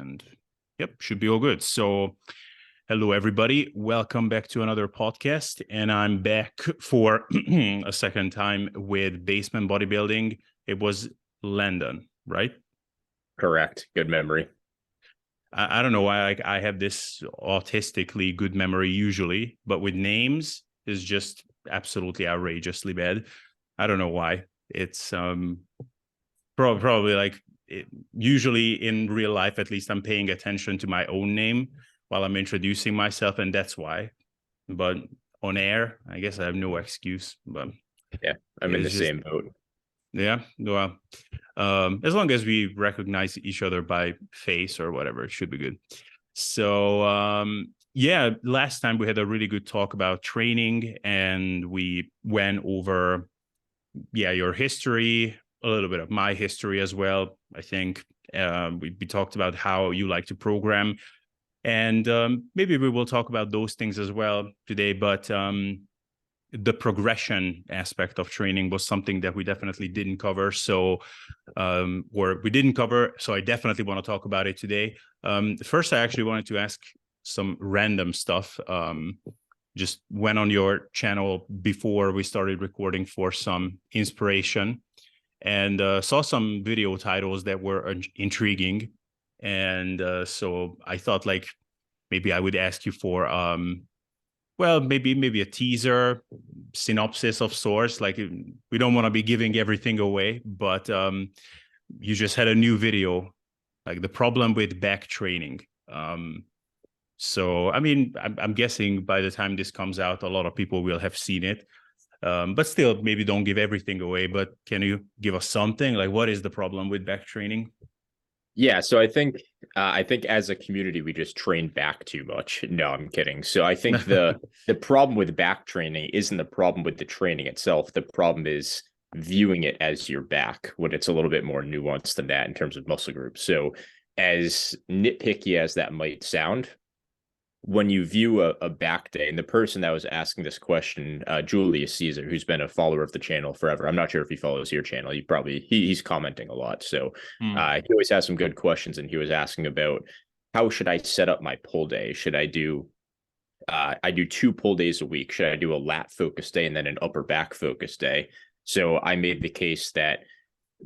And yep, should be all good. So hello, everybody. Welcome back to another podcast. And I'm back for a second time with Basement Bodybuilding. It was Landon, right? Correct. Good memory. I don't know why I have this autistically good memory usually, but with names is just absolutely outrageously bad. I don't know why. It's probably like usually in real life, at least I'm paying attention to my own name while I'm introducing myself, and that's why. But on air, I guess I have no excuse. But yeah, I'm in the same boat. Yeah, well, as long as we recognize each other by face or whatever, it should be good. So yeah, last time we had a really good talk about training, and we went over your history, a little bit of my history as well. I think we talked about how you like to program, and maybe we will talk about those things as well today. But the progression aspect of training was something that we definitely didn't cover. So we didn't cover. So I definitely want to talk about it today. First, I actually wanted to ask some random stuff. Just went on your channel before we started recording for some inspiration, and saw some video titles that were intriguing. And so I thought like maybe I would ask you for maybe a teaser synopsis of sorts. Like we don't want to be giving everything away, but you just had a new video, like the problem with back training. So, I mean, I'm guessing by the time this comes out, a lot of people will have seen it. But still, maybe don't give everything away. But can you give us something? Like, what is the problem with back training? Yeah, so I think as a community we just train back too much. No, I'm kidding. So I think the problem with back training isn't the problem with the training itself. The problem is viewing it as your back, when it's a little bit more nuanced than that in terms of muscle groups. So as nitpicky as that might sound, when you view a back day, and the person that was asking this question, Julius Caesar, who's been a follower of the channel forever. I'm not sure if he follows your channel. He's commenting a lot. So he always has some good questions. And he was asking about how should I set up my pull day? Should I do, I do 2 pull days a week. Should I do a lat focus day and then an upper back focus day? So I made the case that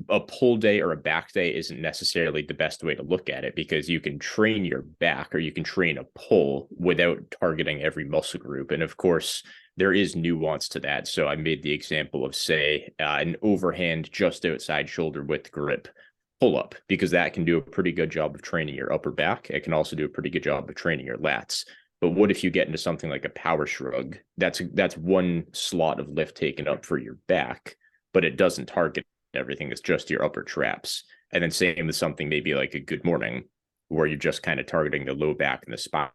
a pull day or a back day isn't necessarily the best way to look at it, because you can train your back or you can train a pull without targeting every muscle group. And of course, there is nuance to that. So I made the example of, say, an overhand just outside shoulder width grip pull up, because that can do a pretty good job of training your upper back. It can also do a pretty good job of training your lats. But what if you get into something like a power shrug? That's one slot of lift taken up for your back, but it doesn't target everything. Is just your upper traps. And then same with something maybe like a good morning, where you're just kind of targeting the low back and the spinal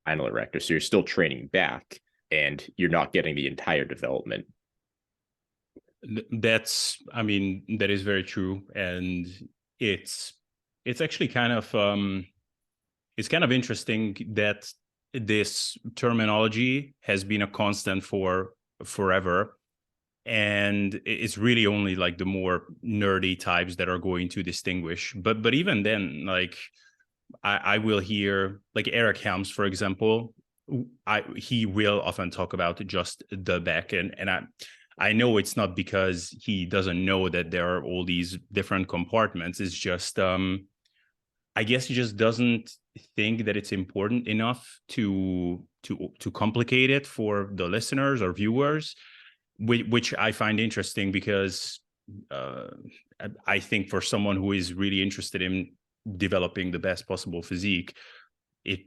erector. So you're still training back and you're not getting the entire development. That is very true. And it's actually kind of it's kind of interesting that this terminology has been a constant for forever. And it's really only like the more nerdy types that are going to distinguish. But even then, like I will hear like Eric Helms, for example, he will often talk about just the back, and I know it's not because he doesn't know that there are all these different compartments. It's just I guess he just doesn't think that it's important enough to complicate it for the listeners or viewers. Which I find interesting, because I think for someone who is really interested in developing the best possible physique,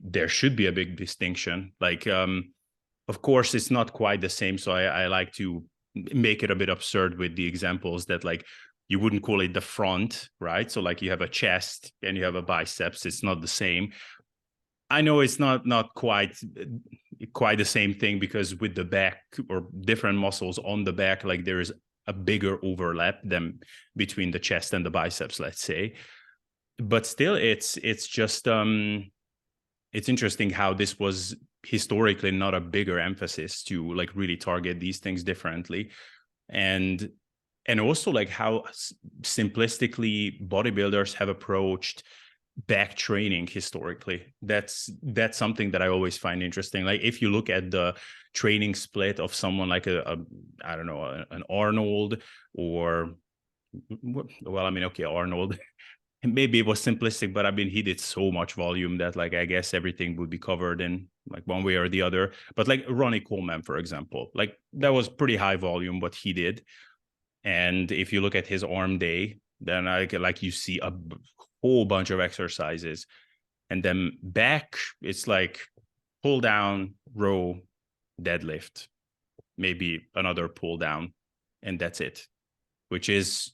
there should be a big distinction. Like, of course, it's not quite the same. So I like to make it a bit absurd with the examples that, like, you wouldn't call it the front, right? So like you have a chest and you have a biceps. It's not the same. I know it's not quite the same thing, because with the back or different muscles on the back, like there is a bigger overlap than between the chest and the biceps, let's say. But still, it's just it's interesting how this was historically not a bigger emphasis to like really target these things differently, and also like how simplistically bodybuilders have approached back training historically. That's something that I always find interesting. Like if you look at the training split of someone like a I don't know, an Arnold, or well, I mean, okay, Arnold, maybe it was simplistic, but I mean, he did so much volume that like I guess everything would be covered in like one way or the other. But like Ronnie Coleman, for example, like that was pretty high volume what he did. And if you look at his arm day, then like you see a whole bunch of exercises. And then back, it's like pull down, row, deadlift, maybe another pull down, and that's it. Which is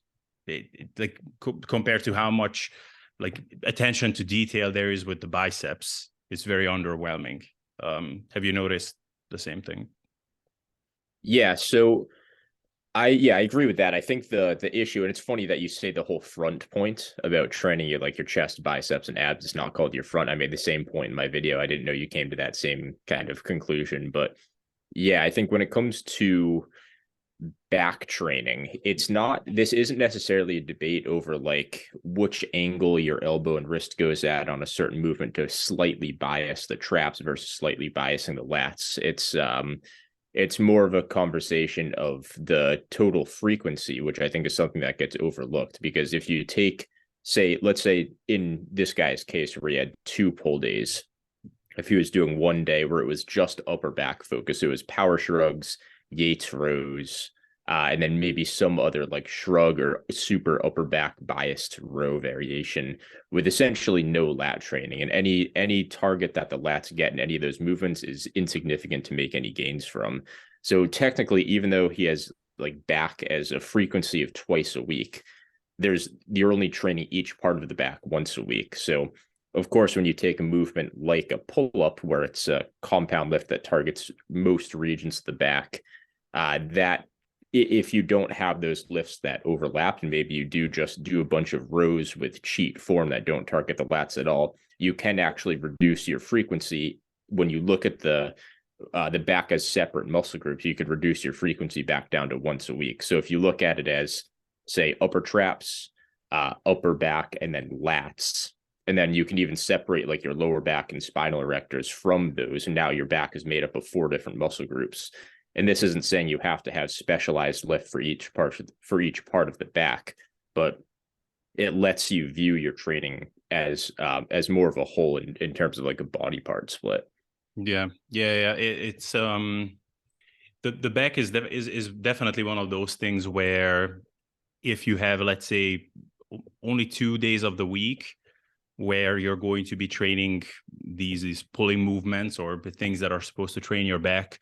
like compared to how much like attention to detail there is with the biceps, it's very underwhelming. Have you noticed the same thing? Yeah, so I agree with that. I think the issue, and it's funny that you say the whole front point about training your like your chest, biceps, and abs is not called your front. I made the same point in my video. I didn't know you came to that same kind of conclusion, but yeah, I think when it comes to back training, this isn't necessarily a debate over like which angle your elbow and wrist goes at on a certain movement to slightly bias the traps versus slightly biasing the lats. It's more of a conversation of the total frequency, which I think is something that gets overlooked. Because if you take, say, let's say in this guy's case where he had 2 pull days, if he was doing one day where it was just upper back focus, it was power shrugs, Yates rows, and then maybe some other like shrug or super upper back biased row variation with essentially no lat training. And any target that the lats get in any of those movements is insignificant to make any gains from. So technically, even though he has like back as a frequency of twice a week, you're only training each part of the back once a week. So of course, when you take a movement like a pull-up, where it's a compound lift that targets most regions of the back, that if you don't have those lifts that overlap, and maybe you do just do a bunch of rows with cheat form that don't target the lats at all, you can actually reduce your frequency. When you look at the back as separate muscle groups, you could reduce your frequency back down to once a week. So if you look at it as, say, upper traps, upper back, and then lats, and then you can even separate like your lower back and spinal erectors from those. And now your back is made up of 4 different muscle groups. And this isn't saying you have to have specialized lift for each part of the back, but it lets you view your training as more of a whole in terms of like a body part split. Yeah. It's the back is definitely one of those things where if you have, let's say, only 2 days of the week where you're going to be training these pulling movements or the things that are supposed to train your back,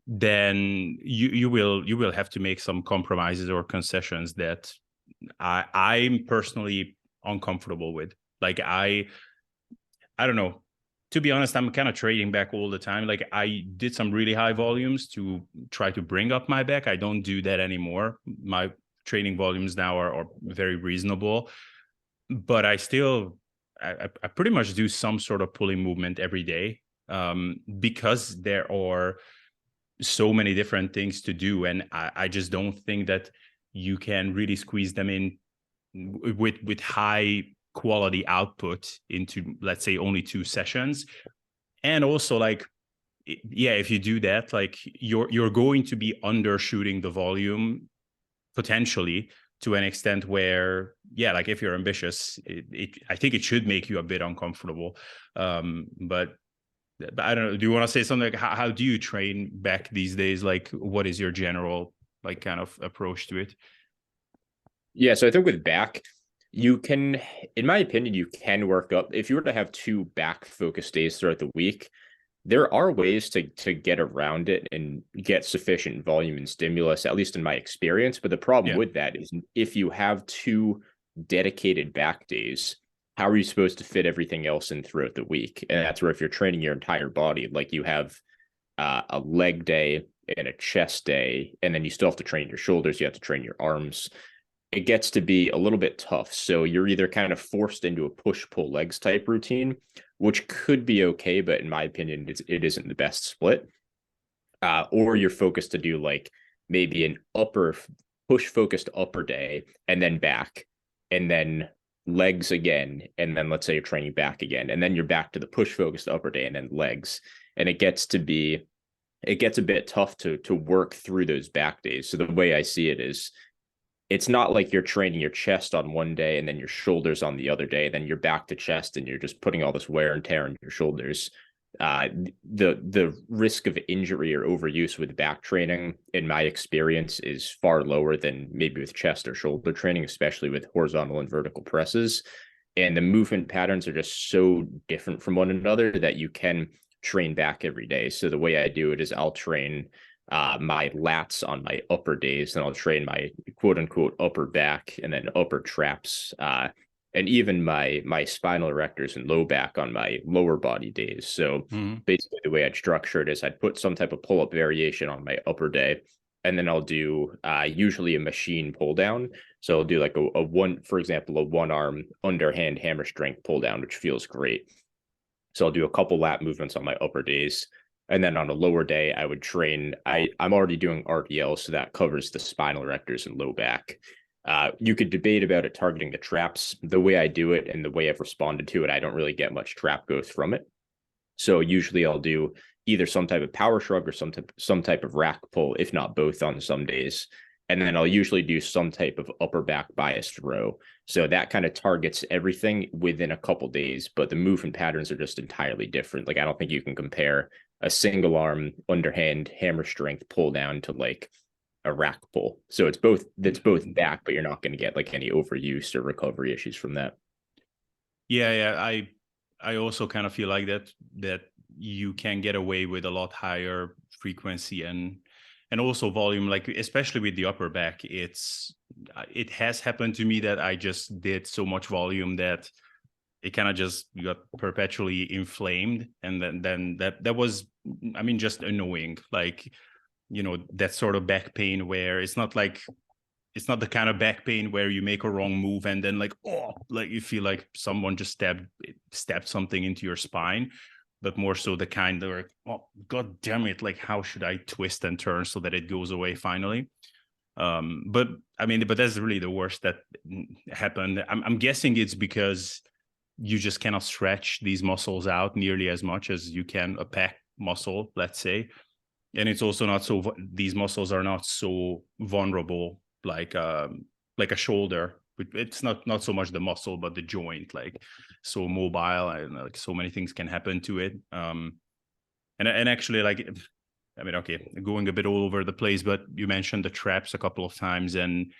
then you will have to make some compromises or concessions that I'm personally uncomfortable with. Like I don't know. To be honest, I'm kind of trading back all the time. Like I did some really high volumes to try to bring up my back. I don't do that anymore. My training volumes now are very reasonable, but I pretty much do some sort of pulling movement every day, because there are so many different things to do. And I just don't think that you can really squeeze them in with high quality output into, let's say, only 2 sessions. And also, like, yeah, if you do that, like you're going to be undershooting the volume potentially to an extent where, yeah, like if you're ambitious, I think it should make you a bit uncomfortable. But I don't know. Do you want to say something like how do you train back these days? Like, what is your general like kind of approach to it? Yeah, so I think with back, you can, in my opinion, you can work up. If you were to have 2 back focused days throughout the week, there are ways to get around it and get sufficient volume and stimulus, at least in my experience. But the problem Yeah. with that is if you have 2 dedicated back days, how are you supposed to fit everything else in throughout the week? And that's where if you're training your entire body, like you have a leg day and a chest day, and then you still have to train your shoulders, you have to train your arms, it gets to be a little bit tough. So you're either kind of forced into a push-pull legs type routine, which could be okay, but in my opinion, it isn't the best split. Or you're focused to do like maybe an upper push focused upper day and then back, and then legs again, and then let's say you're training back again, and then you're back to the push focused upper day and then legs. And it gets a bit tough to work through those back days. So the way I see it is, it's not like you're training your chest on one day and then your shoulders on the other day, then you're back to chest and you're just putting all this wear and tear on your shoulders. The risk of injury or overuse with back training, in my experience, is far lower than maybe with chest or shoulder training, especially with horizontal and vertical presses. And the movement patterns are just so different from one another that you can train back every day. So the way I do it is I'll train my lats on my upper days, and I'll train my quote unquote upper back and then upper traps, and even my spinal erectors and low back on my lower body days. So basically the way I'd structure it is I'd put some type of pull-up variation on my upper day, and then I'll do usually a machine pull down. So I'll do like a one, for example, a one arm underhand hammer strength pull down, which feels great. So I'll do a couple lat movements on my upper days. And then on a lower day, I would train, I'm already doing RDL, so that covers the spinal erectors and low back. You could debate about it targeting the traps. The way I do it and the way I've responded to it, I don't really get much trap growth from it. So usually I'll do either some type of power shrug or some type of rack pull, if not both on some days. And then I'll usually do some type of upper back biased row. So that kind of targets everything within a couple days, but the movement patterns are just entirely different. Like, I don't think you can compare a single arm underhand hammer strength pull down to like a rack pull. So it's both back, but you're not going to get like any overuse or recovery issues from that. Yeah. I also kind of feel like that you can get away with a lot higher frequency and also volume, like especially with the upper back. It has happened to me that I just did so much volume that it kind of just got perpetually inflamed, and then that was, I mean, just annoying. Like, that sort of back pain where it's not the kind of back pain where you make a wrong move and then like you feel like someone just stabbed something into your spine, but more so the kind of like, oh god damn it, like how should I twist and turn so that it goes away finally. But that's really the worst that happened. I'm guessing it's because you just cannot stretch these muscles out nearly as much as you can a pec muscle, let's say. And it's also not so, these muscles are not so vulnerable like a shoulder. It's not so much the muscle, but the joint, like so mobile, and like so many things can happen to it. And actually, like, I mean, okay, going a bit all over the place, but you mentioned the traps a couple of times, and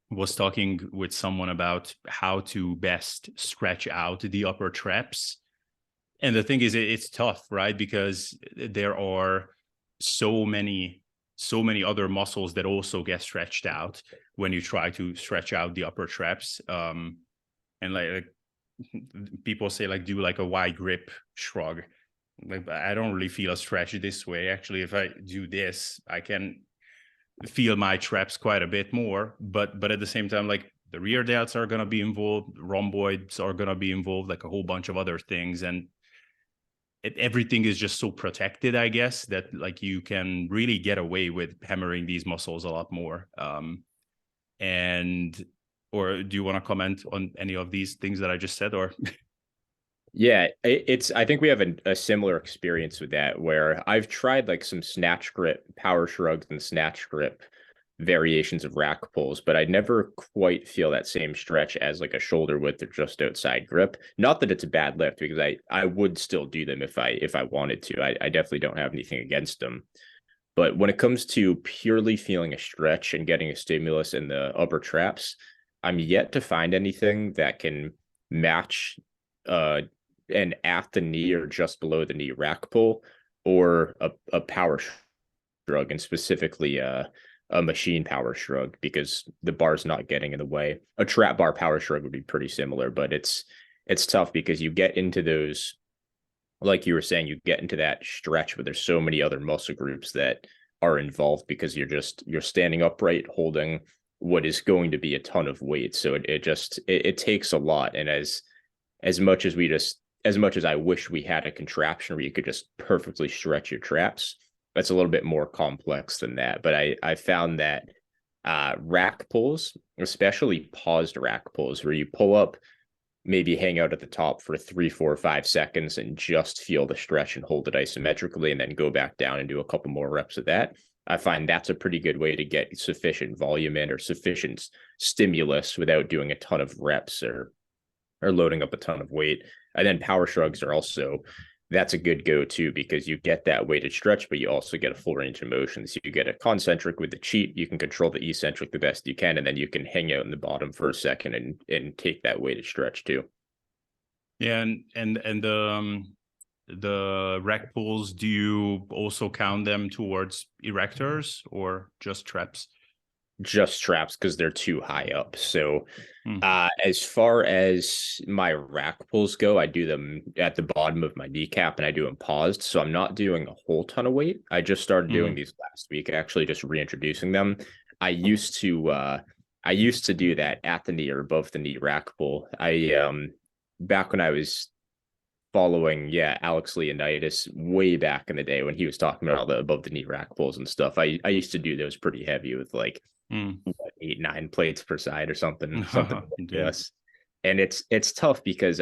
was talking with someone about how to best stretch out the upper traps. And the thing is, it's tough, right? Because there are so many other muscles that also get stretched out when you try to stretch out the upper traps. And like people say, like, do like a wide grip shrug. Like, I don't really feel a stretch this way. Actually, if I do this, I can feel my traps quite a bit more. But at the same time, like, the rear delts are going to be involved, rhomboids are going to be involved, like a whole bunch of other things. And everything is just so protected, I guess, that like you can really get away with hammering these muscles a lot more. Or do you want to comment on any of these things that I just said? Or Yeah, I think we have a similar experience with that, where I've tried like some snatch grip power shrugs and snatch grip variations of rack pulls, but I never quite feel that same stretch as like a shoulder width or just outside grip. Not that it's a bad lift, because I would still do them if I wanted to. I definitely don't have anything against them. But when it comes to purely feeling a stretch and getting a stimulus in the upper traps, I'm yet to find anything that can match an at the knee or just below the knee rack pull, or a power shrug, and specifically a machine power shrug, because the bar's not getting in the way. A trap bar power shrug would be pretty similar, but it's tough because you get into those, like you were saying, you get into that stretch where there's so many other muscle groups that are involved, because you're standing upright holding what is going to be a ton of weight. So it takes a lot. And as much as I wish we had a contraption where you could just perfectly stretch your traps, that's a little bit more complex than that. But I found that rack pulls, especially paused rack pulls, where you pull up, maybe hang out at the top for 3, 4, 5 seconds and just feel the stretch and hold it isometrically, and then go back down and do a couple more reps of that. I find that's a pretty good way to get sufficient volume in, or sufficient stimulus, without doing a ton of reps or loading up a ton of weight. And then power shrugs are also, that's a good go-to, because you get that weighted stretch, but you also get a full range of motion. So you get a concentric with the cheat, you can control the eccentric the best you can, and then you can hang out in the bottom for a second and take that weighted stretch too. Yeah, and the rack pulls, do you also count them towards erectors or just traps? Just traps, because they're too high up. So Hmm. as far as my rack pulls go, I do them at the bottom of my kneecap, and I do them paused. So I'm not doing a whole ton of weight. I just started doing these last week, actually, just reintroducing them. I used to do that at the knee or above the knee rack pull. Back when I was following, Alex Leonidas way back in the day, when he was talking about all the above the knee rack pulls and stuff. I used to do those pretty heavy with like 8, 9 plates per side or something ridiculous. And it's tough, because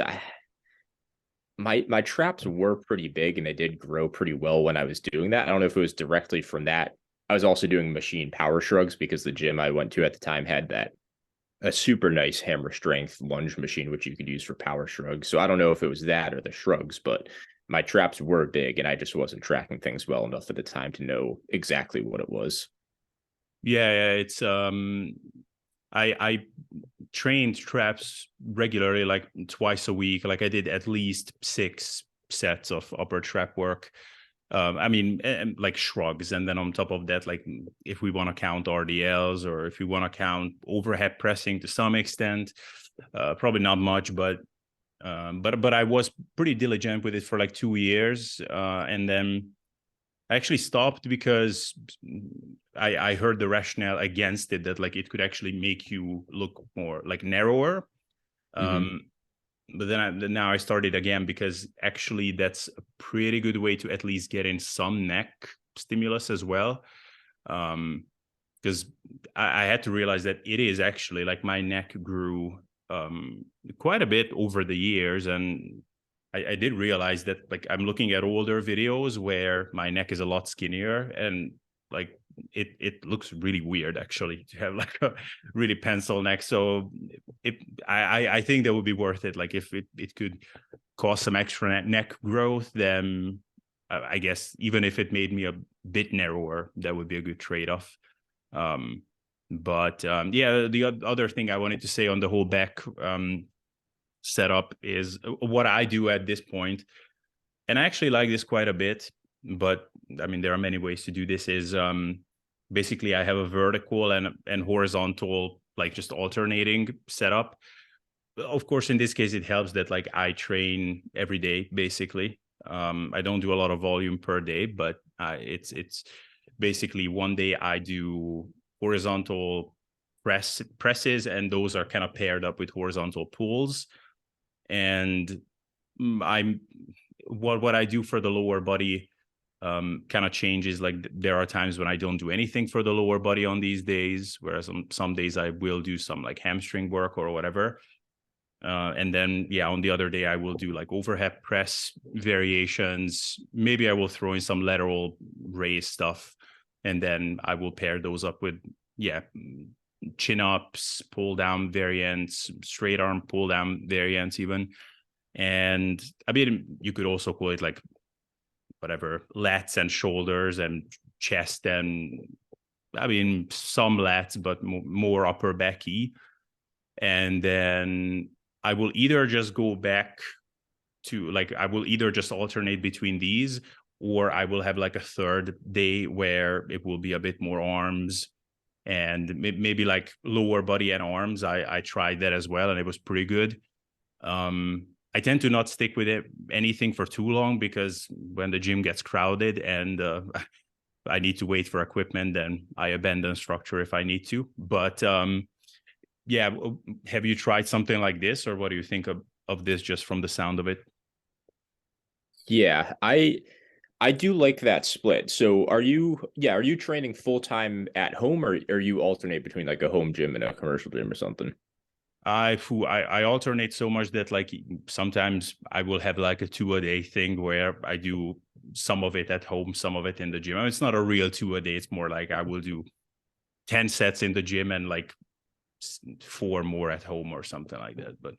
my traps were pretty big and they did grow pretty well when I was doing that. I don't know if it was directly from that. I was also doing machine power shrugs, because the gym I went to at the time had a super nice hammer strength lunge machine, which you could use for power shrugs. So I don't know if it was that or the shrugs, but my traps were big and I just wasn't tracking things well enough at the time to know exactly what it was. Yeah, it's I trained traps regularly, like twice a week. Like I did at least 6 sets of upper trap work. I mean, and like shrugs, and then on top of that, like if we want to count RDLs, or if we want to count overhead pressing to some extent, probably not much, but I was pretty diligent with it for like 2 years, and then I actually stopped because I heard the rationale against it, that like it could actually make you look more like narrower. Mm-hmm. But then now I started again, because actually that's a pretty good way to at least get in some neck stimulus as well. Because I had to realize that it is actually like my neck grew quite a bit over the years, and I did realize that like I'm looking at older videos where my neck is a lot skinnier, and like it looks really weird actually to have like a really pencil neck. So I think that would be worth it. Like if it could cause some extra neck growth, then I guess even if it made me a bit narrower, that would be a good trade-off. Yeah, the other thing I wanted to say on the whole back setup is what I do at this point, and I actually like this quite a bit, but I mean, there are many ways to do this, is basically I have a vertical and horizontal, like just alternating setup. Of course, in this case, it helps that like I train every day, basically. I don't do a lot of volume per day, but it's basically one day I do horizontal presses, and those are kind of paired up with horizontal pulls. And I'm what I do for the lower body kind of changes. Like there are times when I don't do anything for the lower body on these days, whereas on some days I will do some like hamstring work or whatever. And then on the other day I will do like overhead press variations. Maybe I will throw in some lateral raise stuff, and then I will pair those up with chin ups, pull down variants, straight arm pull down variants even. And I mean, you could also call it like whatever, lats and shoulders and chest, and I mean some lats, but more upper backy. And then I will either just go back to like, I will either just alternate between these, or I will have like a third day where it will be a bit more arms and maybe like lower body and arms. I tried that as well, and it was pretty good. I tend to not stick with anything for too long, because when the gym gets crowded and I need to wait for equipment, then I abandon structure if I need to. But have you tried something like this, or what do you think of this just from the sound of it? Yeah, I I do like that split. So are you training full time at home, or you alternate between like a home gym and a commercial gym or something? I alternate so much that like sometimes I will have like a 2 a day thing where I do some of it at home, some of it in the gym. I mean, it's not a real 2 a day. It's more like I will do 10 sets in the gym and like 4 more at home or something like that. But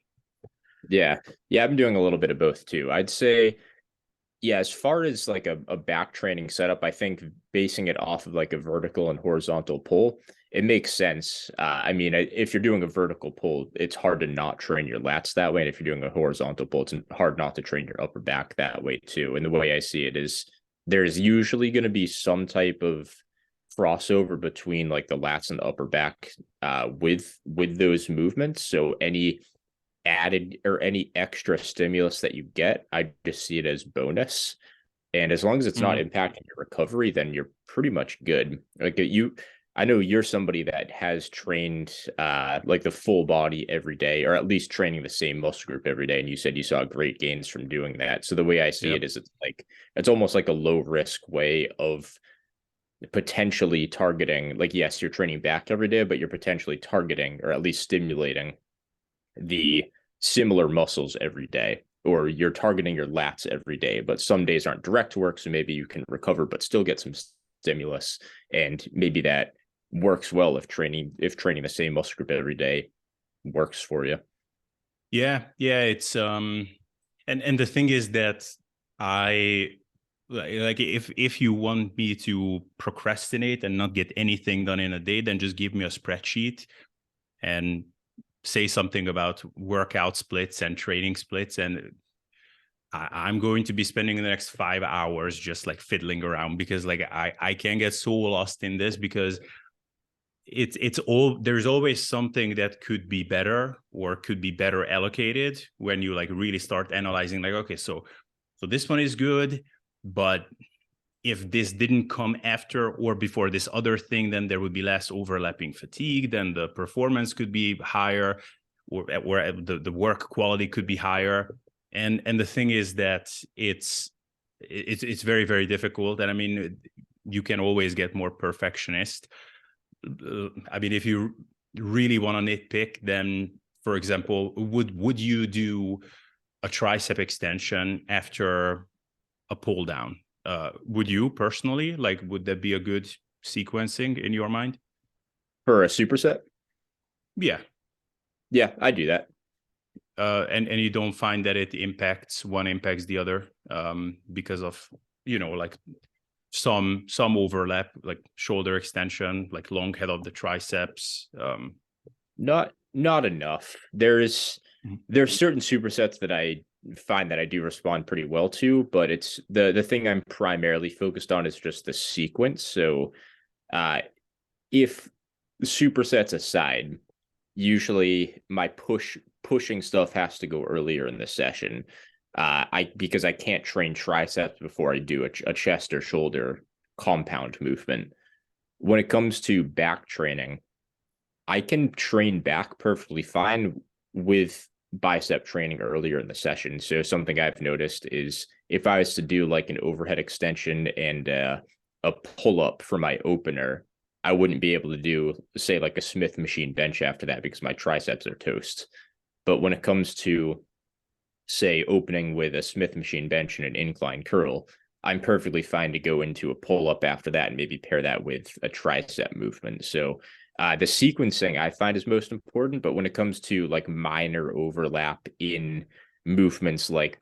Yeah. Yeah, I'm doing a little bit of both too. I'd say, yeah, as far as like a back training setup, I think basing it off of like a vertical and horizontal pull, it makes sense. I mean, if you're doing a vertical pull, it's hard to not train your lats that way. And if you're doing a horizontal pull, it's hard not to train your upper back that way too. And the way I see it is there's usually going to be some type of crossover between like the lats and the upper back with those movements. So any added or any extra stimulus that you get, I just see it as bonus. And as long as it's not Mhm. impacting your recovery, then you're pretty much good. Like I know you're somebody that has trained like the full body every day, or at least training the same muscle group every day. And you said you saw great gains from doing that. So the way I see Yep. it is it's almost like a low risk way of potentially targeting, like, yes, you're training back every day, but you're potentially targeting or at least stimulating the similar muscles every day, or you're targeting your lats every day, but some days aren't direct work. So maybe you can recover, but still get some stimulus. And maybe that works well if training the same muscle group every day works for you. Yeah, it's and the thing is that I like if you want me to procrastinate and not get anything done in a day, then just give me a spreadsheet and say something about workout splits and training splits, and I'm going to be spending the next 5 hours just like fiddling around because like I can get so lost in this because it's all there's always something that could be better or could be better allocated when you like really start analyzing like okay so this one is good, but if this didn't come after or before this other thing, then there would be less overlapping fatigue, then the performance could be higher, or the work quality could be higher. And the thing is that it's very, very difficult. And I mean, you can always get more perfectionist. I mean, if you really want to nitpick, then for example, would you do a tricep extension after a pull down? Would you personally like? Would that be a good sequencing in your mind? For a superset, Yeah, yeah, I do that. and you don't find that it impacts one impacts the other because of like some overlap, like shoulder extension, like long head of the triceps. Not enough. There's certain supersets that I find that I do respond pretty well to, but it's the thing I'm primarily focused on is just the sequence. So uh if supersets aside, usually my pushing stuff has to go earlier in the session. I because I can't train triceps before I do a chest or shoulder compound movement. When it comes to back training, I can train back perfectly fine with bicep training earlier in the session. So something I've noticed is if I was to do like an overhead extension and a pull up for my opener, I wouldn't be able to do, say, like a Smith machine bench after that because my triceps are toast. But when it comes to, say, opening with a Smith machine bench and an incline curl, I'm perfectly fine to go into a pull up after that and maybe pair that with a tricep movement. So the sequencing I find is most important, but when it comes to like minor overlap in movements like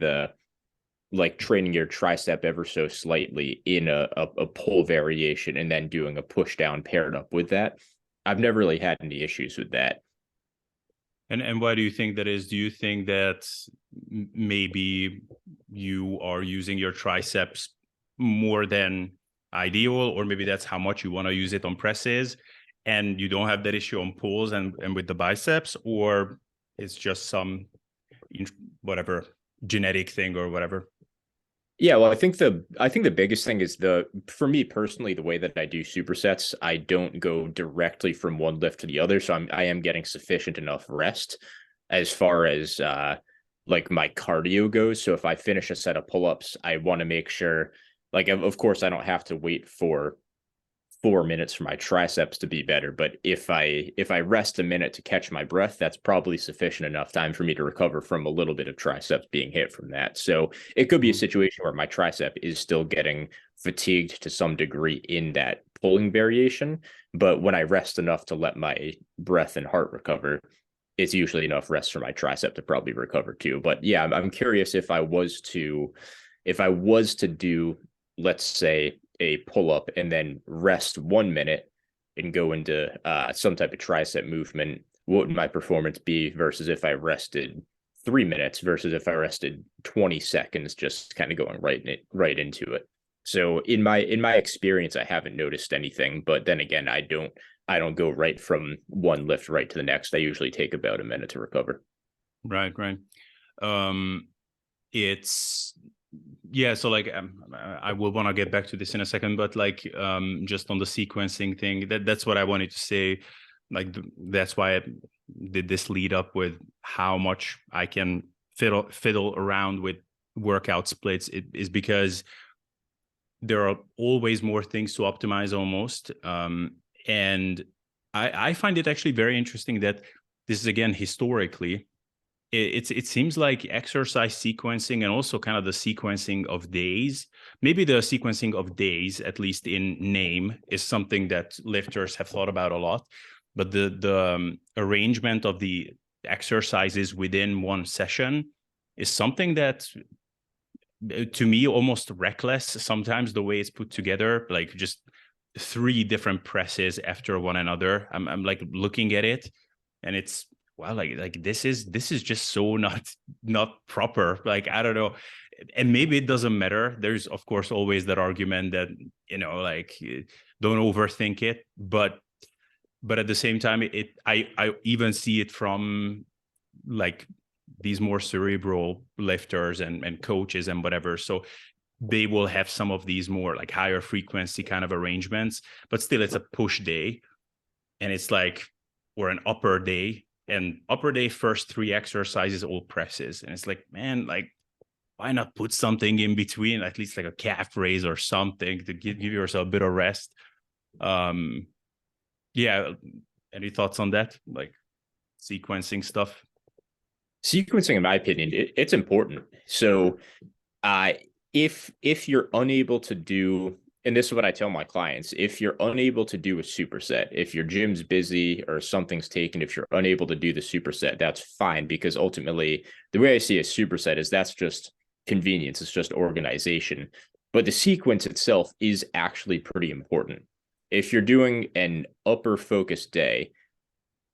training your tricep ever so slightly in a pull variation and then doing a push down paired up with that, I've never really had any issues with that. And why do you think that is? Do you think that maybe you are using your triceps more than ideal, or maybe that's how much you want to use it on presses, and you don't have that issue on pulls and with the biceps, or it's just some whatever genetic thing or whatever? Yeah, well, I think the biggest thing is for me personally, the way that I do supersets, I don't go directly from one lift to the other. So I am getting sufficient enough rest as far as like my cardio goes. So if I finish a set of pull-ups, I want to make sure Like, of course, I don't have to wait for 4 minutes for my triceps to be better, but if I rest a minute to catch my breath, that's probably sufficient enough time for me to recover from a little bit of triceps being hit from that. So it could be a situation where my tricep is still getting fatigued to some degree in that pulling variation, but when I rest enough to let my breath and heart recover, it's usually enough rest for my tricep to probably recover too. But yeah, I'm curious if I was to do, let's say, a pull up and then rest 1 minute and go into some type of tricep movement, what would my performance be versus if I rested 3 minutes versus if I rested 20 seconds, just kind of going right into it. So in my experience, I haven't noticed anything, but then again, I don't go right from one lift right to the next. I usually take about a minute to recover. Right, right. It's yeah, so like I will want to get back to this in a second, but like just on the sequencing thing, that's what I wanted to say. Like that's why I did this lead up with how much I can fiddle around with workout splits. It is because there are always more things to optimize almost. And I find it actually very interesting that this is, again, historically, it seems like exercise sequencing and also kind of the sequencing of days, maybe the sequencing of days, at least in name, is something that lifters have thought about a lot. But the arrangement of the exercises within one session is something that, to me, almost reckless sometimes, the way it's put together, like just 3 different presses after one another. I'm like looking at it, and it's, wow, like this is just so not proper. Like, I don't know. And maybe it doesn't matter. There's of course always that argument that, like, don't overthink it, but at the same time, I even see it from like these more cerebral lifters and coaches and whatever. So they will have some of these more like higher frequency kind of arrangements, but still it's a push day, and it's like, or an upper day, and upper day first 3 exercises all presses, and it's like, man, like, why not put something in between, at least like a calf raise or something to give yourself a bit of rest. Yeah, any thoughts on that, like sequencing stuff? Sequencing, in my opinion, it's important. So uh, if you're unable to do, and this is what I tell my clients, if you're unable to do a superset, if your gym's busy or something's taken, if you're unable to do the superset, that's fine, because ultimately the way I see a superset is that's just convenience, it's just organization. But the sequence itself is actually pretty important. If you're doing an upper focus day,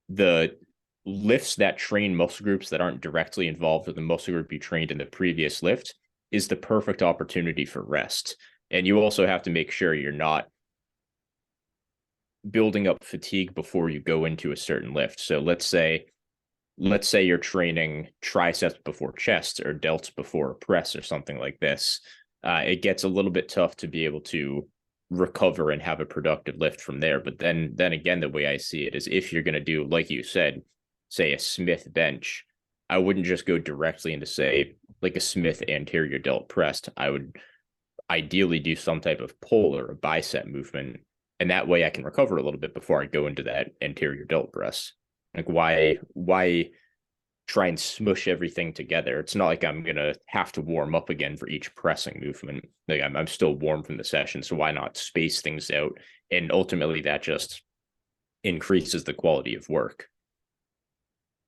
the lifts that train muscle groups that aren't directly involved with the muscle group you trained in the previous lift is the perfect opportunity for rest. And you also have to make sure you're not building up fatigue before you go into a certain lift. So let's say you're training triceps before chest or delts before press or something like this. It gets a little bit tough to be able to recover and have a productive lift from there. But then again, the way I see it is, if you're going to do, like you said, say a Smith bench, I wouldn't just go directly into, say, like a Smith anterior delt press. I would ideally do some type of pull or a bicep movement, and that way I can recover a little bit before I go into that anterior delt press. Like, why try and smush everything together? It's not like I'm gonna have to warm up again for each pressing movement. Like, I'm still warm from the session, so why not space things out? And ultimately, that just increases the quality of work.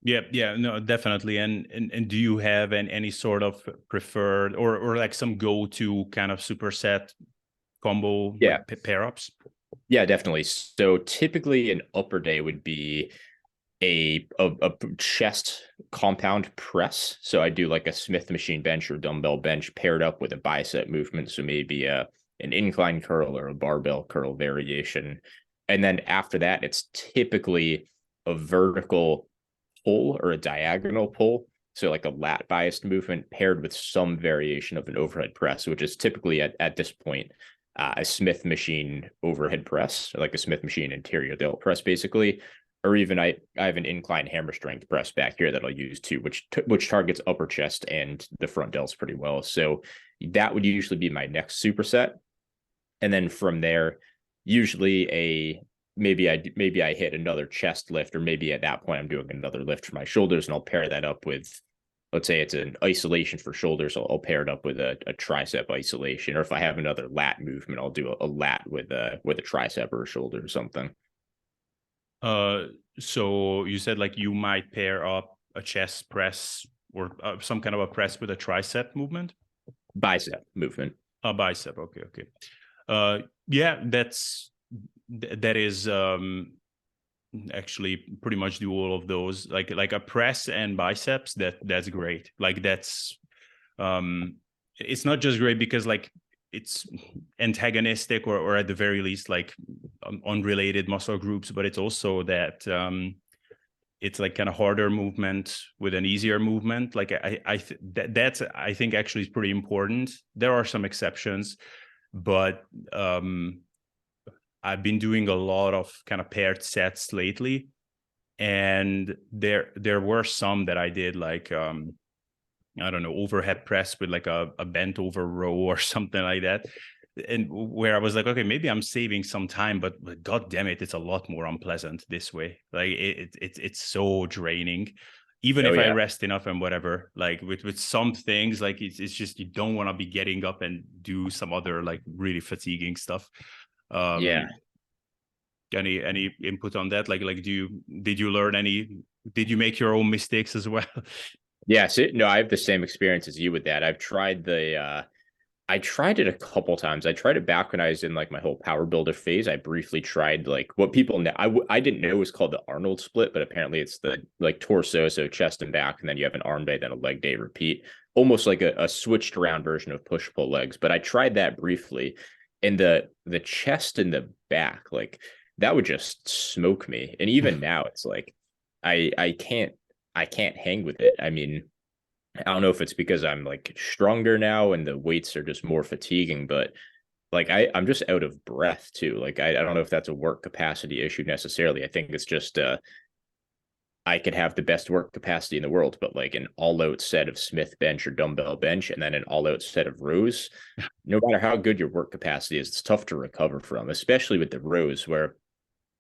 Yeah, no, definitely. And do you have any sort of preferred or like some go-to kind of superset combo, Yeah, like pair ups? yeah, definitely. So typically, an upper day would be a chest compound press. So I do like a Smith machine bench or dumbbell bench paired up with a bicep movement. So maybe an incline curl or a barbell curl variation. And then after that, it's typically a vertical pull or a diagonal pull. So like a lat biased movement paired with some variation of an overhead press, which is typically at this point a Smith machine overhead press, or like a Smith machine anterior delt press, basically, or even I have an incline hammer strength press back here that I'll use too, which targets upper chest and the front delts pretty well. So that would usually be my next superset, and then from there, usually maybe I hit another chest lift, or maybe at that point I'm doing another lift for my shoulders, and I'll pair that up with, let's say it's an isolation for shoulders, I'll pair it up with a tricep isolation, or if I have another lat movement, I'll do a lat with a tricep or a shoulder or something. So you said like you might pair up a chest press or some kind of a press with a tricep movement? Bicep movement. A bicep. Okay. Yeah, that is actually pretty much do all of those. Like a press and biceps, that's great. Like that's it's not just great because like it's antagonistic or at the very least like unrelated muscle groups, but it's also that it's like kind of harder movement with an easier movement. Like that's I think actually is pretty important. There are some exceptions, but I've been doing a lot of kind of paired sets lately, and there were some that I did like I don't know, overhead press with like a bent over row or something like that. And where I was like, okay, maybe I'm saving some time, but God damn it, it's a lot more unpleasant this way. Like it's so draining. Even Oh if I yeah. rest enough and whatever, like with some things, like it's just you don't want to be getting up and do some other like really fatiguing stuff. Yeah. Any input on that? Like did you learn did you make your own mistakes as well? Yeah. So, no, I have the same experience as you with that. I tried it a couple times. I tried it back when I was in like my whole power builder phase. I briefly tried like what people know. I didn't know it was called the Arnold split, but apparently it's the like torso, so chest and back, and then you have an arm day, then a leg day repeat, almost like a switched around version of push pull legs. But I tried that briefly, and the chest and the back, like that would just smoke me. And even now, it's like I can't hang with it. I mean, I don't know if it's because I'm like stronger now and the weights are just more fatiguing, but like I'm just out of breath too. Like I don't know if that's a work capacity issue necessarily. I think it's just I could have the best work capacity in the world, but like an all-out set of Smith bench or dumbbell bench and then an all-out set of rows, no matter how good your work capacity is, it's tough to recover from, especially with the rows where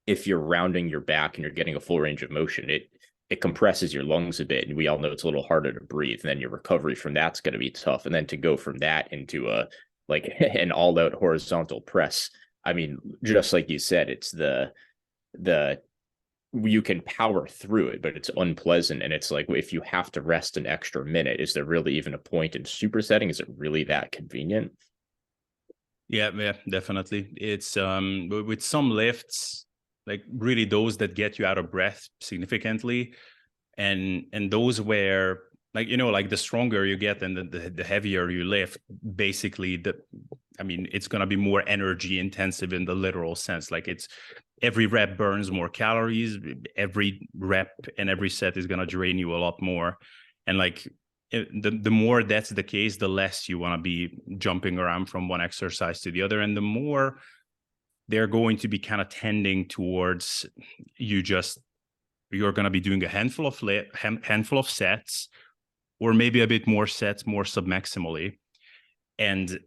if you're rounding your back and you're getting a full range of motion, it compresses your lungs a bit, and we all know it's a little harder to breathe. And then your recovery from that's going to be tough. And then to go from that into a like an all-out horizontal press, I mean, just like you said, it's the you can power through it, but it's unpleasant. And it's like if you have to rest an extra minute, is there really even a point in supersetting? Is it really that convenient? Yeah, definitely. It's with some lifts, like really those that get you out of breath significantly, and those where like like the stronger you get and the heavier you lift, basically I mean it's gonna be more energy intensive in the literal sense. Like it's every rep burns more calories, every rep and every set is gonna drain you a lot more, and like the more that's the case, the less you want to be jumping around from one exercise to the other, and the more they're going to be kind of tending towards you're going to be doing a handful of sets, or maybe a bit more sets more submaximally, and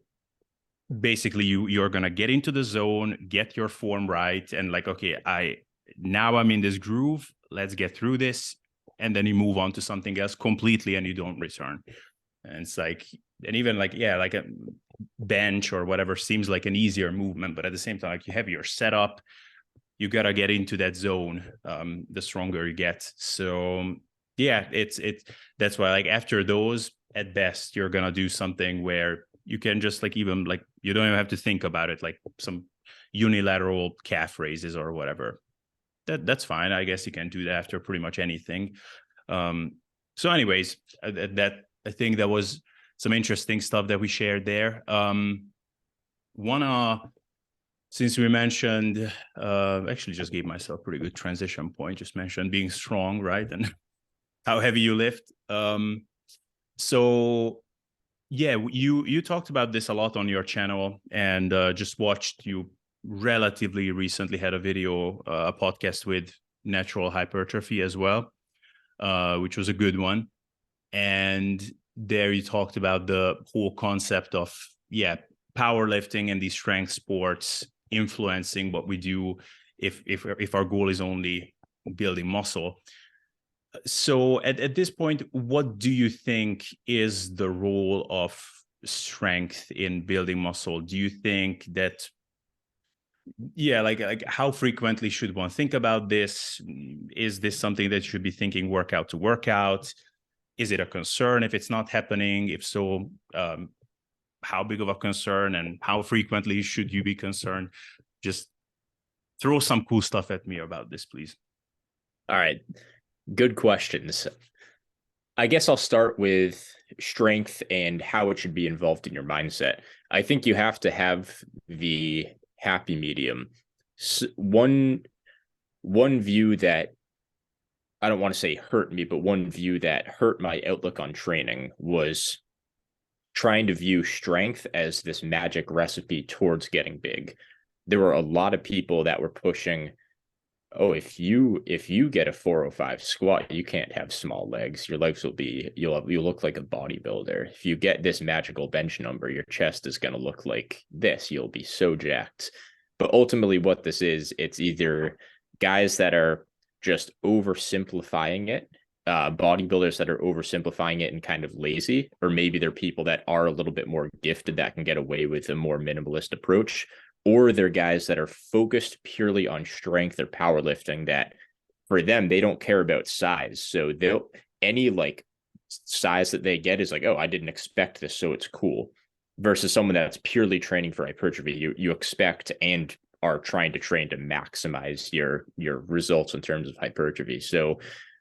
basically you're going to get into the zone, get your form right, and like, okay, I'm in this groove, let's get through this, and then you move on to something else completely and you don't return. And it's like, and even like, yeah, like a bench or whatever seems like an easier movement, but at the same time, like you have your setup, you got to get into that zone the stronger you get. So yeah, it's that's why like after those, at best you're gonna do something where you can just like, even like you don't even have to think about it, like some unilateral calf raises or whatever. That's fine. I guess you can do that after pretty much anything. So anyways, that I think that was some interesting stuff that we shared there. Since we mentioned, actually just gave myself a pretty good transition point, just mentioned being strong, right? And how heavy you lift. So yeah, you talked about this a lot on your channel, and just watched you relatively recently had a video, a podcast with natural hypertrophy as well, which was a good one. And there you talked about the whole concept of, powerlifting and these strength sports influencing what we do if our goal is only building muscle. So at this point, what do you think is the role of strength in building muscle? Do you think that, like how frequently should one think about this? Is this something that you should be thinking workout to workout? Is it a concern if it's not happening? If so, how big of a concern, and how frequently should you be concerned? Just throw some cool stuff at me about this, please. All right. Good questions. I guess I'll start with strength and how it should be involved in your mindset. I think you have to have the happy medium. One view that, I don't want to say hurt me, but one view that hurt my outlook on training was trying to view strength as this magic recipe towards getting big. There were a lot of people that were pushing, oh, if you get a 405 squat, you can't have small legs. Your legs will be, you'll look like a bodybuilder. If you get this magical bench number, your chest is going to look like this. You'll be so jacked. But ultimately what this is, it's either guys that are just oversimplifying it, bodybuilders that are oversimplifying it and kind of lazy, or maybe they're people that are a little bit more gifted that can get away with a more minimalist approach, or they're guys that are focused purely on strength or powerlifting that for them, they don't care about size. So they'll, any like size that they get is like, oh, I didn't expect this, so it's cool. Versus someone that's purely training for hypertrophy, you expect and are trying to train to maximize your results in terms of hypertrophy. So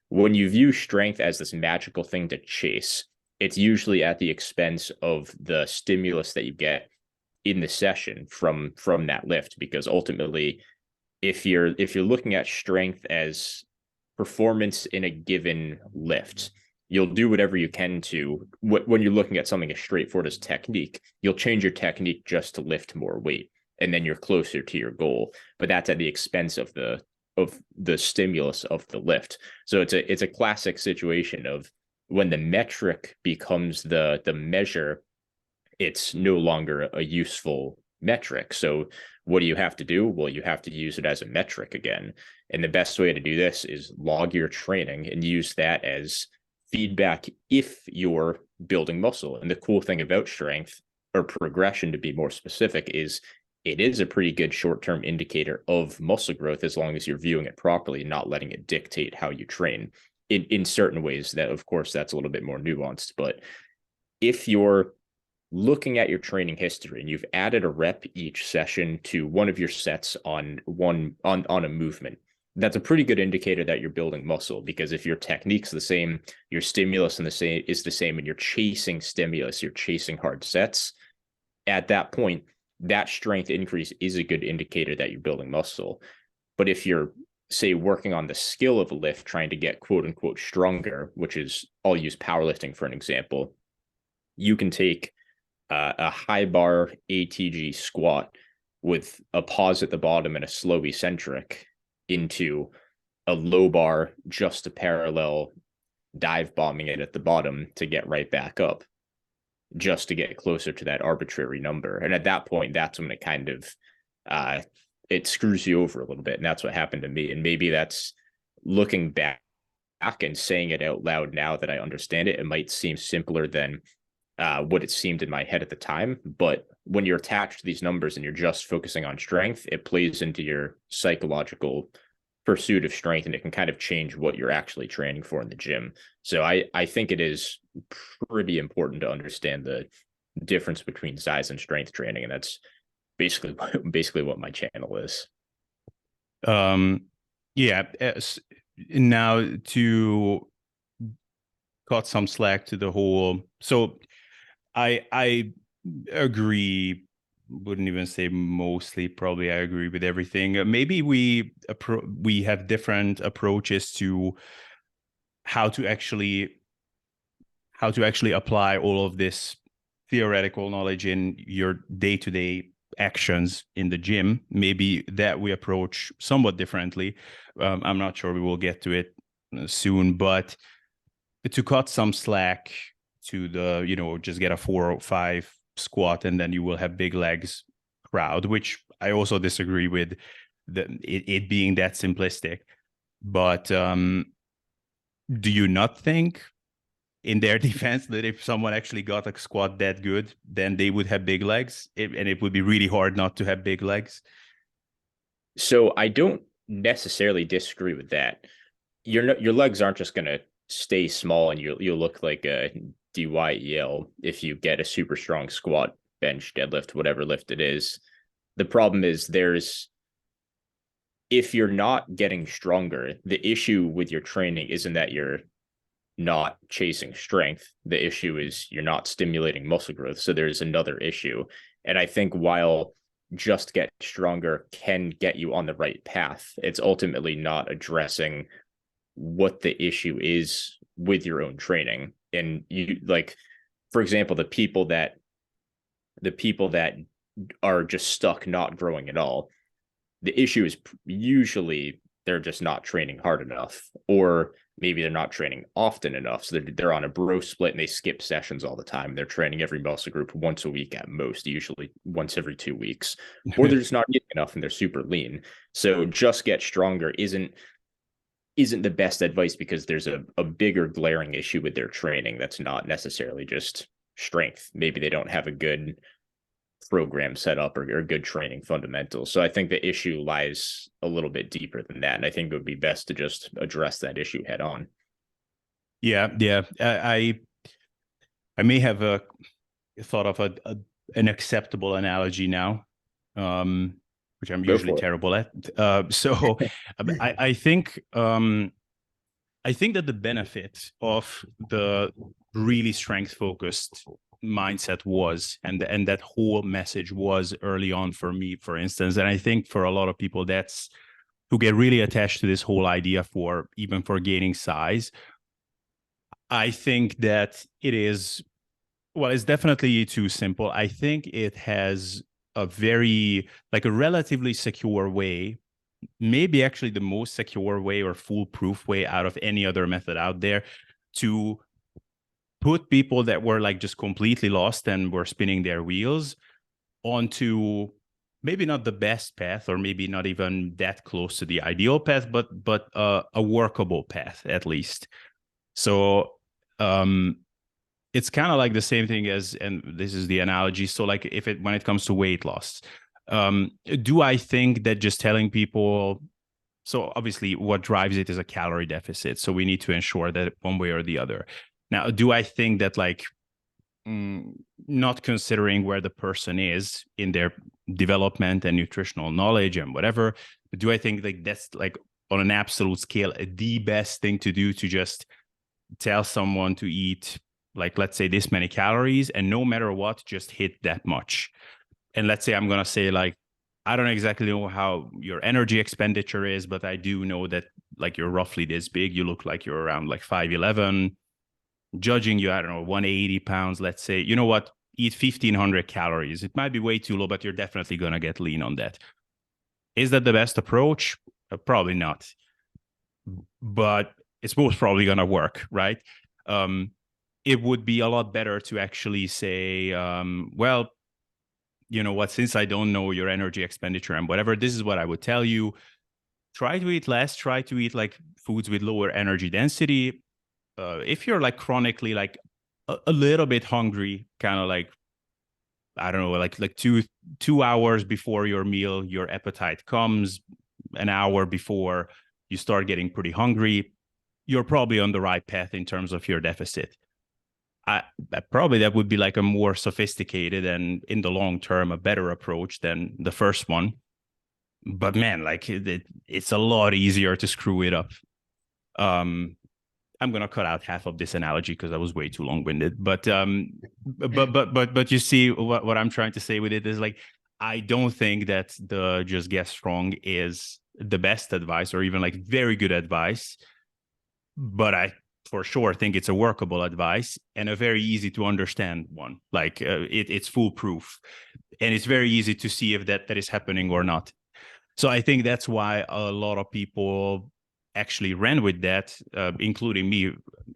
when you view strength as this magical thing to chase, it's usually at the expense of the stimulus that you get in the session from that lift, because ultimately if you're looking at strength as performance in a given lift, you'll do whatever you can to, when you're looking at something as straightforward as technique, you'll change your technique just to lift more weight, and then you're closer to your goal. But that's at the expense of the stimulus of the lift. So it's a classic situation of when the metric becomes the measure, it's no longer a useful metric. So what do you have to do? Well, you have to use it as a metric again. And the best way to do this is log your training and use that as feedback if you're building muscle. And the cool thing about strength, or progression to be more specific, is it is a pretty good short-term indicator of muscle growth as long as you're viewing it properly, not letting it dictate how you train. In certain ways, that of course that's a little bit more nuanced, but if you're looking at your training history and you've added a rep each session to one of your sets on a movement, that's a pretty good indicator that you're building muscle, because if your technique's the same, your stimulus is the same, and you're chasing stimulus, you're chasing hard sets, at that point, that strength increase is a good indicator that you're building muscle. But if you're, say, working on the skill of a lift, trying to get quote unquote stronger, which is, I'll use powerlifting for an example, you can take a high bar ATG squat with a pause at the bottom and a slow eccentric into a low bar just to parallel dive bombing it at the bottom to get right back up, just to get closer to that arbitrary number. And at that point, that's when it kind of it screws you over a little bit. And that's what happened to me. And maybe that's, looking back and saying it out loud now that I understand it, it might seem simpler than what it seemed in my head at the time. But when you're attached to these numbers and you're just focusing on strength, it plays into your psychological pursuit of strength, and it can kind of change what you're actually training for in the gym. So I think it is pretty important to understand the difference between size and strength training. And that's basically what my channel is. Now to cut some slack to the whole, so I agree, wouldn't even say mostly, probably I agree with everything. Maybe we have different approaches to how to actually apply all of this theoretical knowledge in your day-to-day actions in the gym. Maybe that we approach somewhat differently. I'm not sure, we will get to it soon, but to cut some slack to the, just get a 4 or 5 squat and then you will have big legs crowd, which I also disagree with it being that simplistic. But do you not think, in their defense, that if someone actually got a squat that good, then they would have big legs, and it would be really hard not to have big legs? So I don't necessarily disagree with that. Your legs aren't just going to stay small and you'll look like a DYEL if you get a super strong squat, bench, deadlift, whatever lift it is. The problem is if you're not getting stronger, the issue with your training isn't that you're not chasing strength. The issue is you're not stimulating muscle growth. So there's another issue. And I think while just get stronger can get you on the right path, it's ultimately not addressing what the issue is with your own training. And you, like, for example, the people that are just stuck not growing at all, the issue is usually they're just not training hard enough, or maybe they're not training often enough. So they're on a bro split and they skip sessions all the time. They're training every muscle group once a week at most, usually once every 2 weeks, or they're just not eating enough and they're super lean. So just get stronger isn't the best advice, because there's a bigger glaring issue with their training that's not necessarily just strength. Maybe they don't have a good program set up or good training fundamentals. So I think the issue lies a little bit deeper than that. And I think it would be best to just address that issue head on. Yeah. I may have thought of an acceptable analogy now, which I'm usually terrible at. So I think that the benefit of the really strength focused mindset was, and that whole message was early on for me, for instance, and I think for a lot of people that's who get really attached to this whole idea for gaining size. I think that it is, well, it's definitely too simple. I think it has a relatively secure way, maybe actually the most secure way or foolproof way out of any other method out there, to put people that were like just completely lost and were spinning their wheels onto maybe not the best path, or maybe not even that close to the ideal path, but a workable path at least. So it's kind of like the same thing as, and this is the analogy. So like when it comes to weight loss, do I think that just telling people, so obviously what drives it is a calorie deficit. So we need to ensure that one way or the other. Now, do I think that not considering where the person is in their development and nutritional knowledge and whatever, but do I think that's on an absolute scale the best thing to do, to just tell someone to eat let's say this many calories, and no matter what, just hit that much? And let's say I'm going to say I don't exactly know how your energy expenditure is, but I do know that you're roughly this big. You look like you're around 5'11", judging you, I don't know, 180 pounds, let's say. You know what? Eat 1,500 calories. It might be way too low, but you're definitely going to get lean on that. Is that the best approach? Probably not. But it's most probably going to work, right? It would be a lot better to actually say, well, you know what, since I don't know your energy expenditure and whatever, this is what I would tell you. Try to eat less. Try to eat foods with lower energy density. If you're chronically a little bit hungry, kind of I don't know, like 2 hours before your meal, your appetite comes, an hour before you start getting pretty hungry, you're probably on the right path in terms of your deficit. Probably that would be a more sophisticated and in the long term a better approach than the first one. But man, it's a lot easier to screw it up. I'm gonna cut out half of this analogy because I was way too long-winded. But you see what I'm trying to say with it is I don't think that the just get strong is the best advice or even very good advice. But I for sure think it's a workable advice and a very easy to understand one. Like it's foolproof, and it's very easy to see if that is happening or not. So I think that's why a lot of people actually ran with that, including me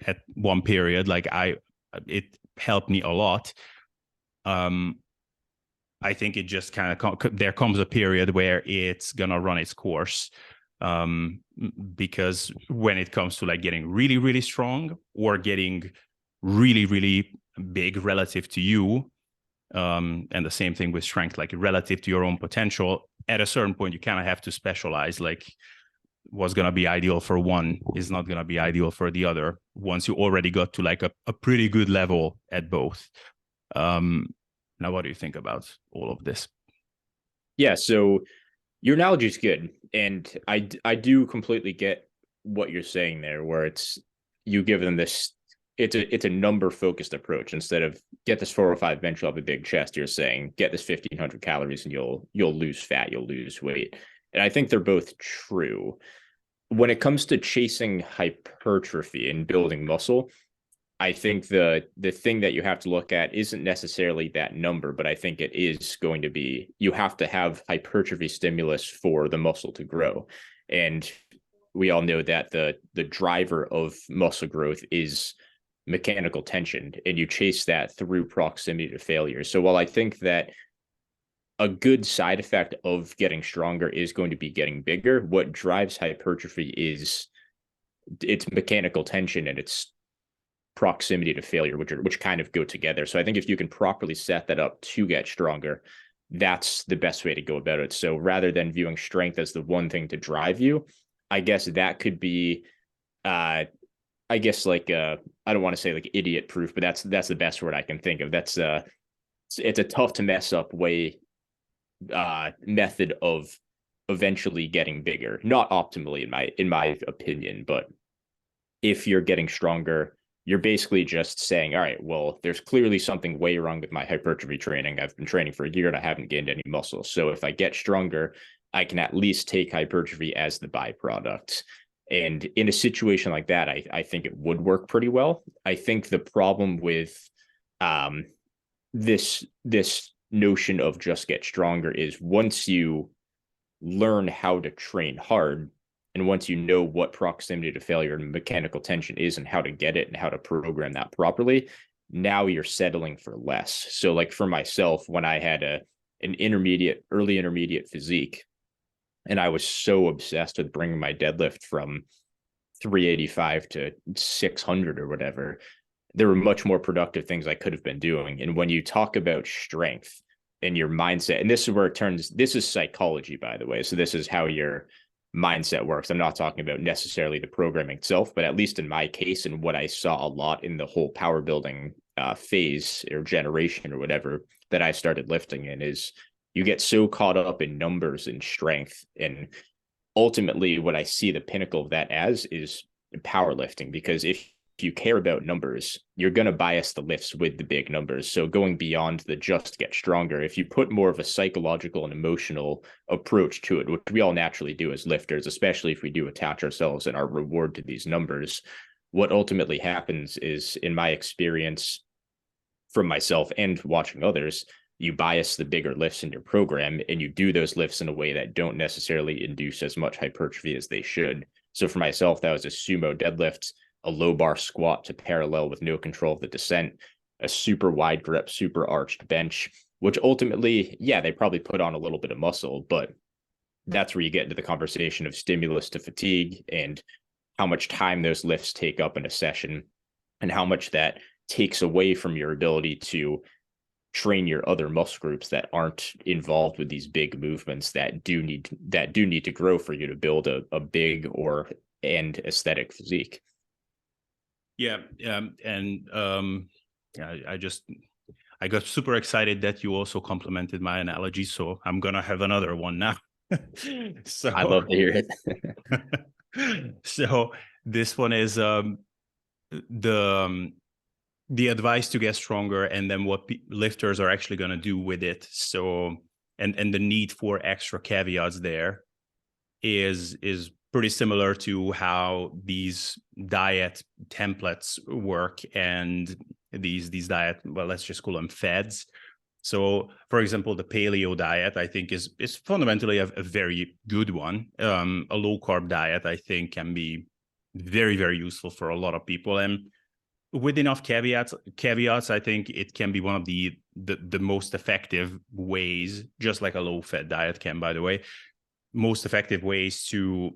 at one period. Like it helped me a lot. I think it just kind of there comes a period where it's gonna run its course, because when it comes to like getting really, really strong or getting really, really big relative to you, and the same thing with strength, like relative to your own potential, at a certain point you kind of have to specialize. Like what's going to be ideal for one is not going to be ideal for the other once you already got to like a pretty good level at both. Now what do you think about all of this? Yeah, so your analogy is good, and I do completely get what you're saying there, where it's you give them this, it's a number focused approach. Instead of get this 405 bench, you'll have a big chest, you're saying get this 1,500 calories and you'll lose fat, you'll lose weight. And I think they're both true. When it comes to chasing hypertrophy and building muscle, I think the thing that you have to look at isn't necessarily that number, but I think it is going to be, you have to have hypertrophy stimulus for the muscle to grow. And we all know that the driver of muscle growth is mechanical tension, and you chase that through proximity to failure. So while I think that a good side effect of getting stronger is going to be getting bigger, what drives hypertrophy is it's mechanical tension and it's proximity to failure, which kind of go together. So I think if you can properly set that up to get stronger, that's the best way to go about it. So rather than viewing strength as the one thing to drive you, I guess that could be I guess like I don't want to say like idiot proof, but that's the best word I can think of. That's it's a tough to mess up way method of eventually getting bigger. Not optimally in my opinion, but if you're getting stronger, you're basically just saying, all right, well, there's clearly something way wrong with my hypertrophy training. I've been training for a year and I haven't gained any muscle. So if I get stronger, I can at least take hypertrophy as the byproduct. And in a situation like that, I think it would work pretty well. I think the problem with this notion of just get stronger is once you learn how to train hard, and once you know what proximity to failure and mechanical tension is and how to get it and how to program that properly, now you're settling for less. So like for myself, when I had an early intermediate physique, and I was so obsessed with bringing my deadlift from 385 to 600 or whatever, there were much more productive things I could have been doing. And when you talk about strength and your mindset, and this is where it turns, this is psychology, by the way. So this is how your mindset works. I'm not talking about necessarily the programming itself, but at least in my case, and what I saw a lot in the whole power building phase or generation or whatever that I started lifting in, is you get so caught up in numbers and strength. And ultimately what I see the pinnacle of that as is powerlifting, because if you care about numbers, you're going to bias the lifts with the big numbers. So going beyond the just get stronger, if you put more of a psychological and emotional approach to it, which we all naturally do as lifters, especially if we do attach ourselves and our reward to these numbers, what ultimately happens is, in my experience from myself and watching others, you bias the bigger lifts in your program, and you do those lifts in a way that don't necessarily induce as much hypertrophy as they should. So for myself, that was a sumo deadlift, a low bar squat to parallel with no control of the descent, a super wide grip, super arched bench, which ultimately, yeah, they probably put on a little bit of muscle, but that's where you get into the conversation of stimulus to fatigue and how much time those lifts take up in a session and how much that takes away from your ability to train your other muscle groups that aren't involved with these big movements that do need to grow for you to build a big and aesthetic physique. Yeah, and I got super excited that you also complimented my analogy, so I'm gonna have another one now. So I love to hear it. So this one is the advice to get stronger, and then what lifters are actually going to do with it. So and the need for extra caveats there is pretty similar to how these diet templates work, and these diet, well, let's just call them fads. So, for example, the paleo diet, I think, is fundamentally a very good one. A low carb diet, I think, can be very, very useful for a lot of people, and with enough caveats, I think it can be one of the most effective ways, just like a low fat diet can, by the way, most effective ways to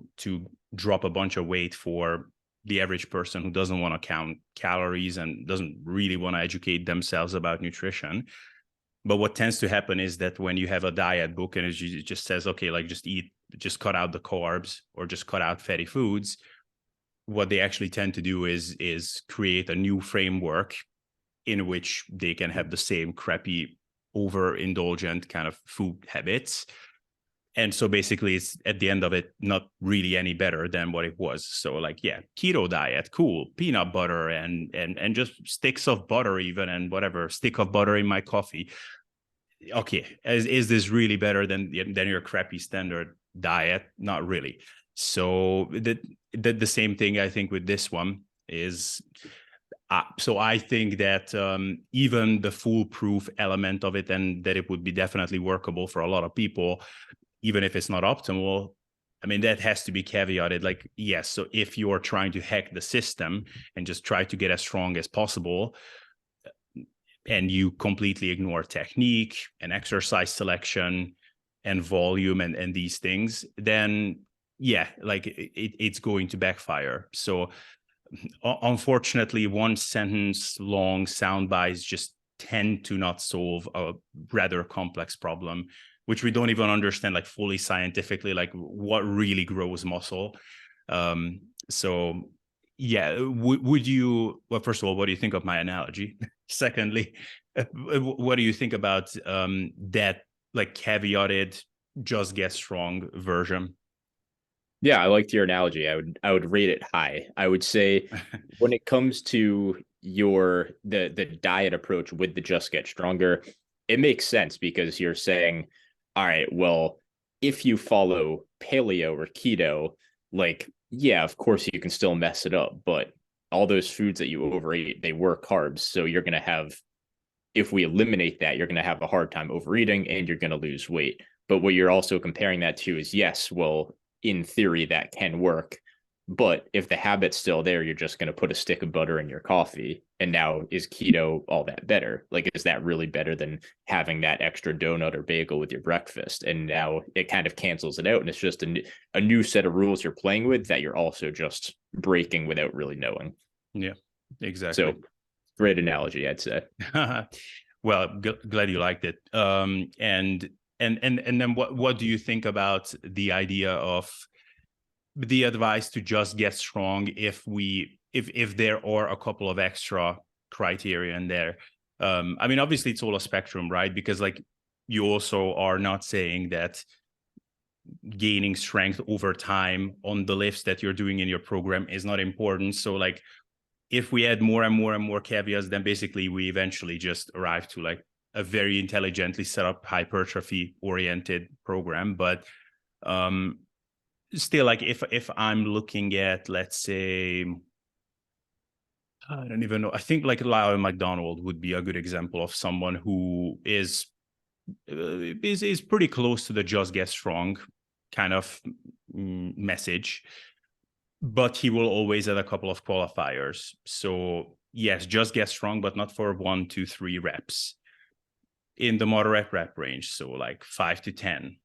drop a bunch of weight for the average person who doesn't want to count calories and doesn't really want to educate themselves about nutrition. But what tends to happen is that when you have a diet book and it just says, okay, like just cut out the carbs or just cut out fatty foods, what they actually tend to do is create a new framework in which they can have the same crappy, overindulgent kind of food habits. And so basically it's at the end of it not really any better than what it was. So like, yeah, keto diet, cool, peanut butter and just sticks of butter even, and whatever, stick of butter in my coffee. Okay, is this really better than your crappy standard diet? Not really. So the same thing I think with this one is, so I think that even the foolproof element of it, and that it would be definitely workable for a lot of people, even if it's not optimal, I mean, that has to be caveated. Like, yes, so if you're trying to hack the system and just try to get as strong as possible, and you completely ignore technique and exercise selection and volume and these things, then yeah, like it's going to backfire. So unfortunately, one sentence long sound bites just tend to not solve a rather complex problem, which we don't even understand like fully scientifically, like what really grows muscle. So yeah, would you, well, first of all, what do you think of my analogy? Secondly, what do you think about that like caveated just get strong version? Yeah, I liked your analogy. I would rate it high. I would say when it comes to the diet approach with the just get stronger, it makes sense because you're saying, all right, well, if you follow paleo or keto, like, yeah, of course you can still mess it up, but all those foods that you overeat, they were carbs. So you're going to have, if we eliminate that, you're going to have a hard time overeating and you're going to lose weight. But what you're also comparing that to is, yes, well, in theory, that can work. But if the habit's still there, you're just going to put a stick of butter in your coffee. And now, is keto all that better? Like, is that really better than having that extra donut or bagel with your breakfast? And now it kind of cancels it out. And it's just a new set of rules you're playing with that you're also just breaking without really knowing. Yeah, exactly. So, great analogy, I'd say. Well, glad you liked it. And then what do you think about the idea of the advice to just get strong if there are a couple of extra criteria in there? I mean, obviously it's all a spectrum, right? Because like you also are not saying that gaining strength over time on the lifts that you're doing in your program is not important. So like if we add more and more and more caveats, then basically we eventually just arrive to like a very intelligently set up hypertrophy oriented program. But still, like if I'm looking at, let's say, I don't even know, I think like Lyle McDonald would be a good example of someone who is pretty close to the just get strong kind of message, but he will always add a couple of qualifiers. So yes, just get strong, but not for 1, 2, 3 reps in the moderate rep range. So like 5 to 10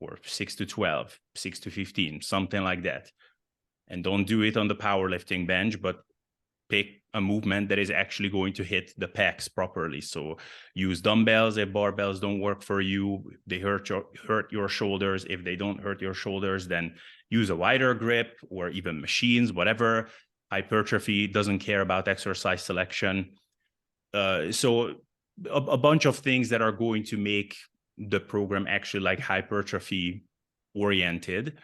or 6 to 12, 6 to 15, something like that. And don't do it on the powerlifting bench, but pick a movement that is actually going to hit the pecs properly. So use dumbbells if barbells don't work for you. They hurt your shoulders. If they don't hurt your shoulders, then use a wider grip or even machines, whatever. Hypertrophy doesn't care about exercise selection. So a bunch of things that are going to make the program actually like hypertrophy oriented.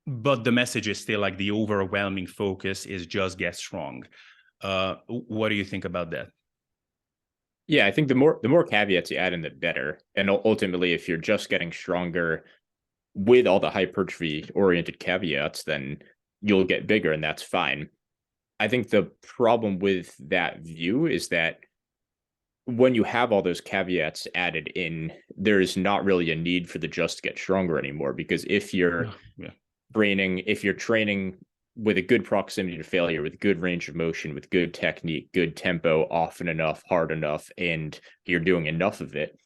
But the message is still like the overwhelming focus is just get strong. What do you think about that? Yeah, I think the more caveats you add in, the better. And ultimately, if you're just getting stronger, with all the hypertrophy oriented caveats, then you'll get bigger and that's fine. I think the problem with that view is that when you have all those caveats added in, there's not really a need for the just get stronger anymore. Because if you're Yeah. if you're training with a good proximity to failure, with good range of motion, with good technique, good tempo, often enough, hard enough, and you're doing enough of it,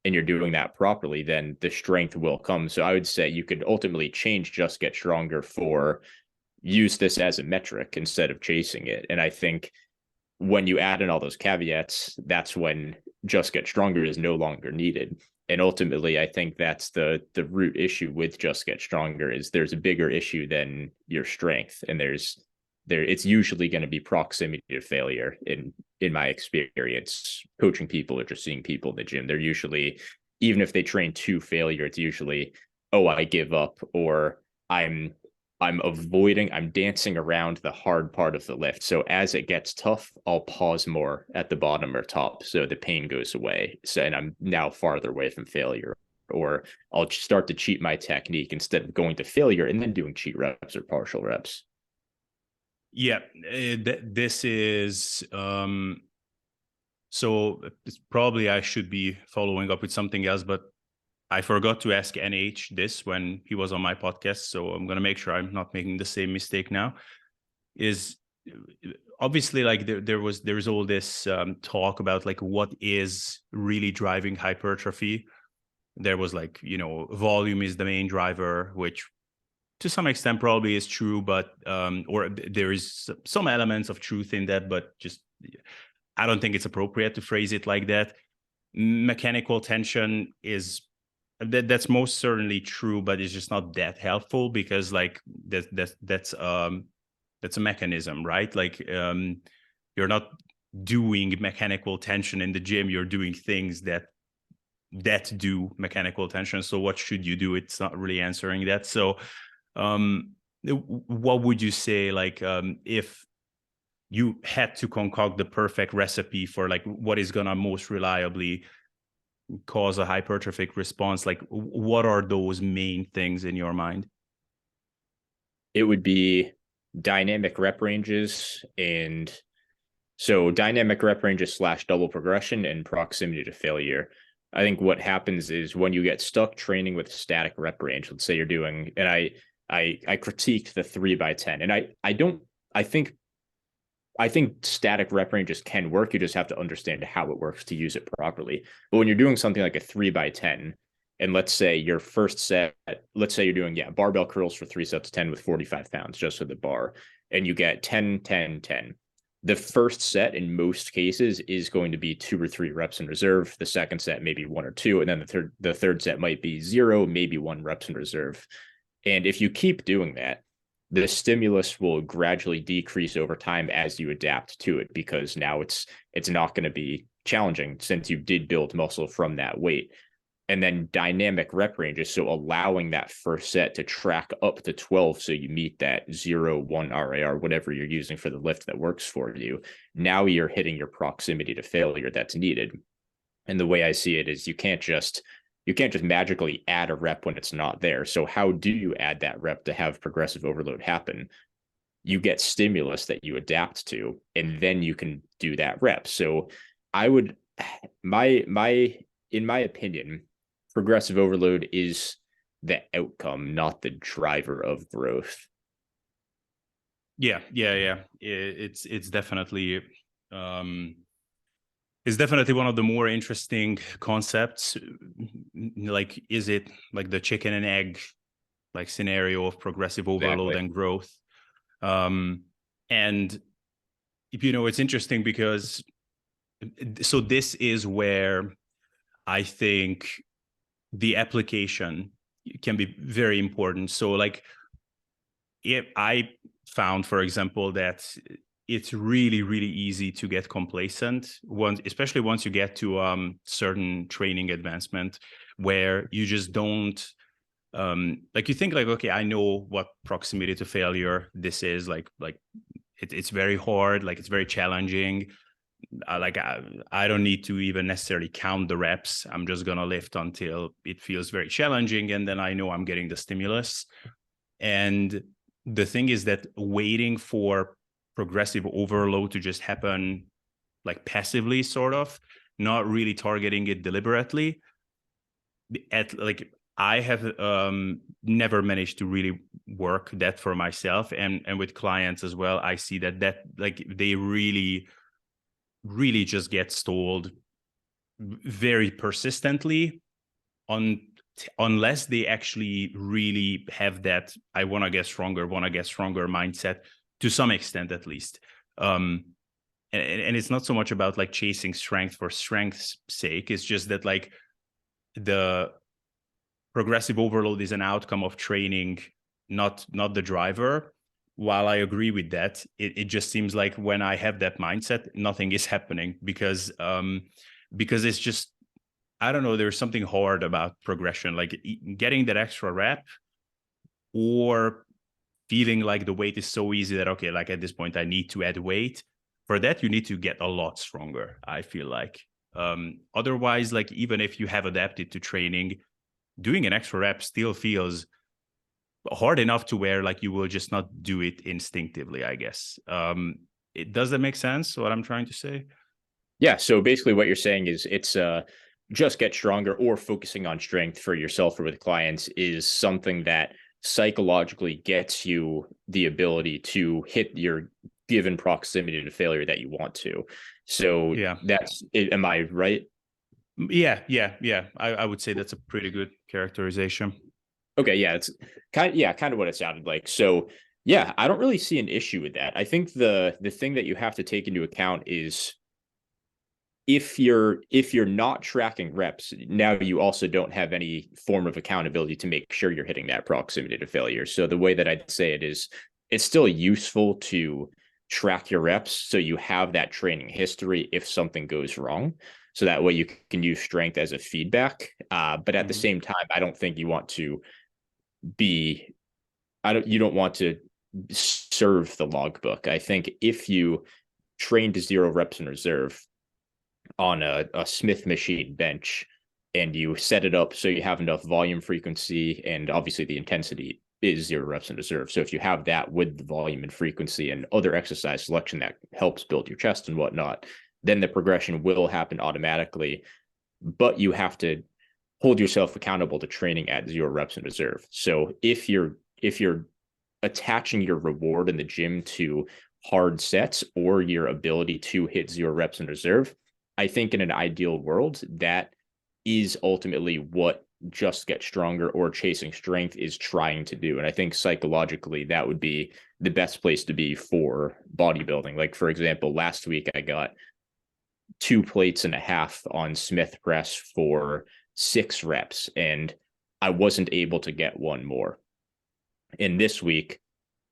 and you're doing that properly, then the strength will come. So I would say you could ultimately change just get stronger for use this as a metric instead of chasing it. And I think when you add in all those caveats, that's when just get stronger is no longer needed. And ultimately, I think that's the root issue with just get stronger is there's a bigger issue than your strength. And it's usually going to be proximity to failure in my experience, coaching people or just seeing people in the gym. They're usually, even if they train to failure, it's usually, oh, I give up, or I'm dancing around the hard part of the lift. So as it gets tough, I'll pause more at the bottom or top so the pain goes away. So, and I'm now farther away from failure. Or I'll start to cheat my technique instead of going to failure and then doing cheat reps or partial reps. Yeah, this is so probably I should be following up with something else, but I forgot to ask NH this when he was on my podcast, so I'm gonna make sure I'm not making the same mistake now. Is obviously like there's all this talk about like what is really driving hypertrophy. There was like, volume is the main driver, which to some extent probably is true, but or there is some elements of truth in that, but just I don't think it's appropriate to phrase it like that. Mechanical tension is that's most certainly true, but it's just not that helpful because like that's a mechanism, right? Like you're not doing mechanical tension in the gym, you're doing things that do mechanical tension. So what should you do? It's not really answering that. So what would you say, like if you had to concoct the perfect recipe for like what is gonna most reliably cause a hypertrophic response, like what are those main things in your mind? It would be dynamic rep ranges, and so dynamic rep ranges / double progression and proximity to failure. I think what happens is when you get stuck training with static rep range, let's say you're doing, and I critiqued the 3x10, and I think static rep ranges can work. You just have to understand how it works to use it properly. But when you're doing something like a 3x10, and let's say your first set, let's say you're doing, barbell curls for 3 sets of 10 with 45 pounds just for the bar, and you get 10, 10, 10. The first set in most cases is going to be 2 or 3 reps in reserve. The second set, maybe 1 or 2. And then the third set might be 0, maybe 1 reps in reserve. And if you keep doing that, the stimulus will gradually decrease over time as you adapt to it, because now it's not going to be challenging since you did build muscle from that weight. And then dynamic rep ranges, so allowing that first set to track up to 12 so you meet that 0, 1 RAR, whatever you're using for the lift that works for you. Now you're hitting your proximity to failure that's needed. And the way I see it is you can't just magically add a rep when it's not there. So how do you add that rep to have progressive overload happen? You get stimulus that you adapt to, and then you can do that rep. So I would, in my opinion, progressive overload is the outcome, not the driver of growth. Yeah. It's definitely it's definitely one of the more interesting concepts. Like, is it like the chicken and egg like scenario of progressive overload and growth? And it's interesting because so this is where I think the application can be very important. So like if I found, for example, that it's really, really easy to get complacent especially once you get to certain training advancement where you just don't like you think like, okay, I know what proximity to failure this is, like it's very hard, like it's very challenging. I don't need to even necessarily count the reps. I'm just gonna lift until it feels very challenging, and then I know I'm getting the stimulus. And the thing is that waiting for progressive overload to just happen like passively, sort of, not really targeting it deliberately, at like I have never managed to really work that for myself, and with clients as well. I see that like they really just get stalled very persistently on unless they actually really have that I want to get stronger mindset, to some extent at least. And it's not so much about like chasing strength for strength's sake. It's just that like the progressive overload is an outcome of training, not the driver. While I agree with that, it just seems like when I have that mindset, nothing is happening because it's just, I don't know, there's something hard about progression, like getting that extra rep, or feeling like the weight is so easy that, okay, like at this point I need to add weight. For that, you need to get a lot stronger, I feel like. Otherwise, like even if you have adapted to training, doing an extra rep still feels hard enough to where like you will just not do it instinctively, I guess. Does that make sense, what I'm trying to say? Yeah. So basically what you're saying is it's just get stronger, or focusing on strength for yourself or with clients is something that psychologically gets you the ability to hit your given proximity to failure that you want to. So Yeah. that's it. Am I right? Yeah. I would say that's a pretty good characterization. Okay, yeah, it's kind of what it sounded like. So yeah, I don't really see an issue with that. I think the thing that you have to take into account is if you're not tracking reps, now you also don't have any form of accountability to make sure you're hitting that proximity to failure. So the way that I'd say it is, it's still useful to track your reps so you have that training history if something goes wrong. So that way you can use strength as a feedback. But at the Mhm. same time, I don't think you want to be you don't want to serve the logbook. I think if you train to 0 reps in reserve on a Smith machine bench and you set it up so you have enough volume, frequency, and obviously the intensity is 0 reps in reserve. So if you have that with the volume and frequency and other exercise selection that helps build your chest and whatnot, then the progression will happen automatically. But you have to hold yourself accountable to training at 0 reps in reserve. So if you're attaching your reward in the gym to hard sets or your ability to hit 0 reps in reserve, I think in an ideal world, that is ultimately what just get stronger or chasing strength is trying to do. And I think psychologically, that would be the best place to be for bodybuilding. Like, for example, last week I got 2.5 plates on Smith press for 6 reps, and I wasn't able to get one more. And this week,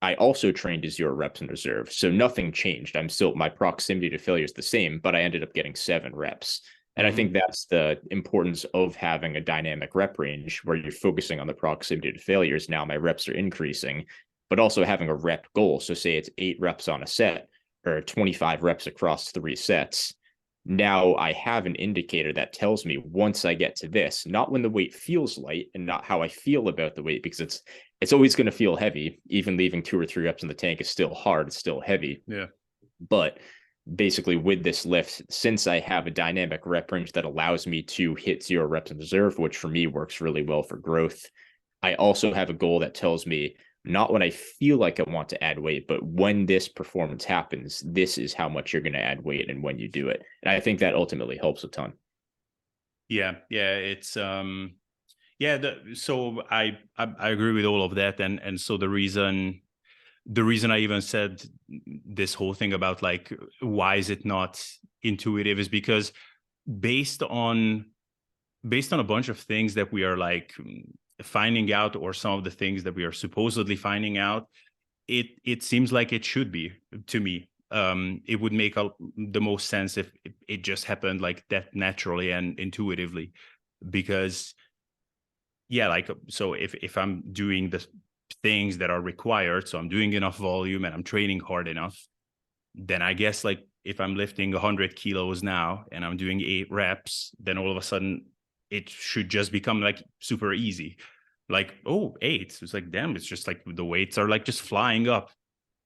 I also trained to 0 reps in reserve. So nothing changed. My proximity to failure is the same, but I ended up getting 7 reps. And I think Mhm. that's the importance of having a dynamic rep range where you're focusing on the proximity to failures. Now my reps are increasing, but also having a rep goal. So say it's 8 reps on a set or 25 reps across 3 sets. Now I have an indicator that tells me once I get to this, not when the weight feels light and not how I feel about the weight, because it's always going to feel heavy. Even leaving 2 or 3 reps in the tank is still hard. It's still heavy. Yeah. But basically, with this lift, since I have a dynamic rep range that allows me to hit 0 reps in reserve, which for me works really well for growth, I also have a goal that tells me not when I feel like I want to add weight, but when this performance happens, this is how much you're going to add weight and when you do it. And I think that ultimately helps a ton. Yeah, it's yeah, so I agree with all of that, and so the reason I even said this whole thing about like why is it not intuitive is because based on a bunch of things that we are like finding out, or some of the things that we are supposedly finding out, it seems like it should be, to me. It would make the most sense if it just happened like that naturally and intuitively, because yeah, like so if I'm doing the things that are required, so I'm doing enough volume and I'm training hard enough, then I guess like if I'm lifting 100 kilos now and I'm doing 8 reps, then all of a sudden it should just become like super easy. Like, oh, 8. It's like, damn, it's just like the weights are like just flying up.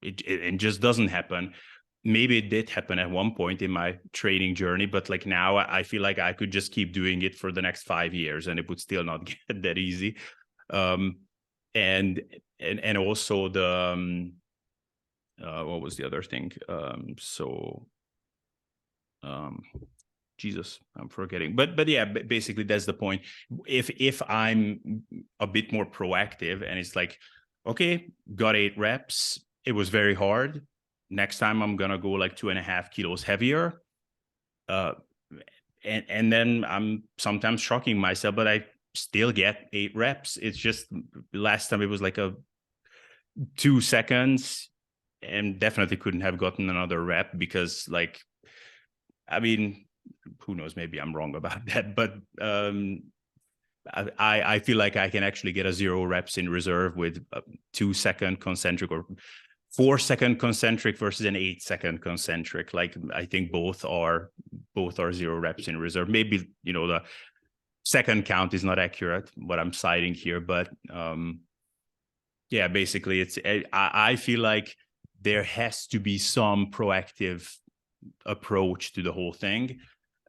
It just doesn't happen. Maybe it did happen at one point in my training journey, but like now I feel like I could just keep doing it for the next 5 years and it would still not get that easy. And also the what was the other thing? Jesus, I'm forgetting. But yeah, basically that's the point. If I'm a bit more proactive and it's like, okay, got 8 reps, it was very hard. Next time I'm gonna go like 2.5 kilos heavier. And then I'm sometimes shocking myself, but I still get 8 reps. It's just last time it was like a 2 seconds and definitely couldn't have gotten another rep because like, I mean, who knows, maybe I'm wrong about that, but I feel like I can actually get a 0 reps in reserve with a 2 second concentric or 4 second concentric versus an 8 second concentric. Like I think both are 0 reps in reserve. Maybe, you know, the second count is not accurate, what I'm citing here, but yeah, basically it's, I feel like there has to be some proactive approach to the whole thing.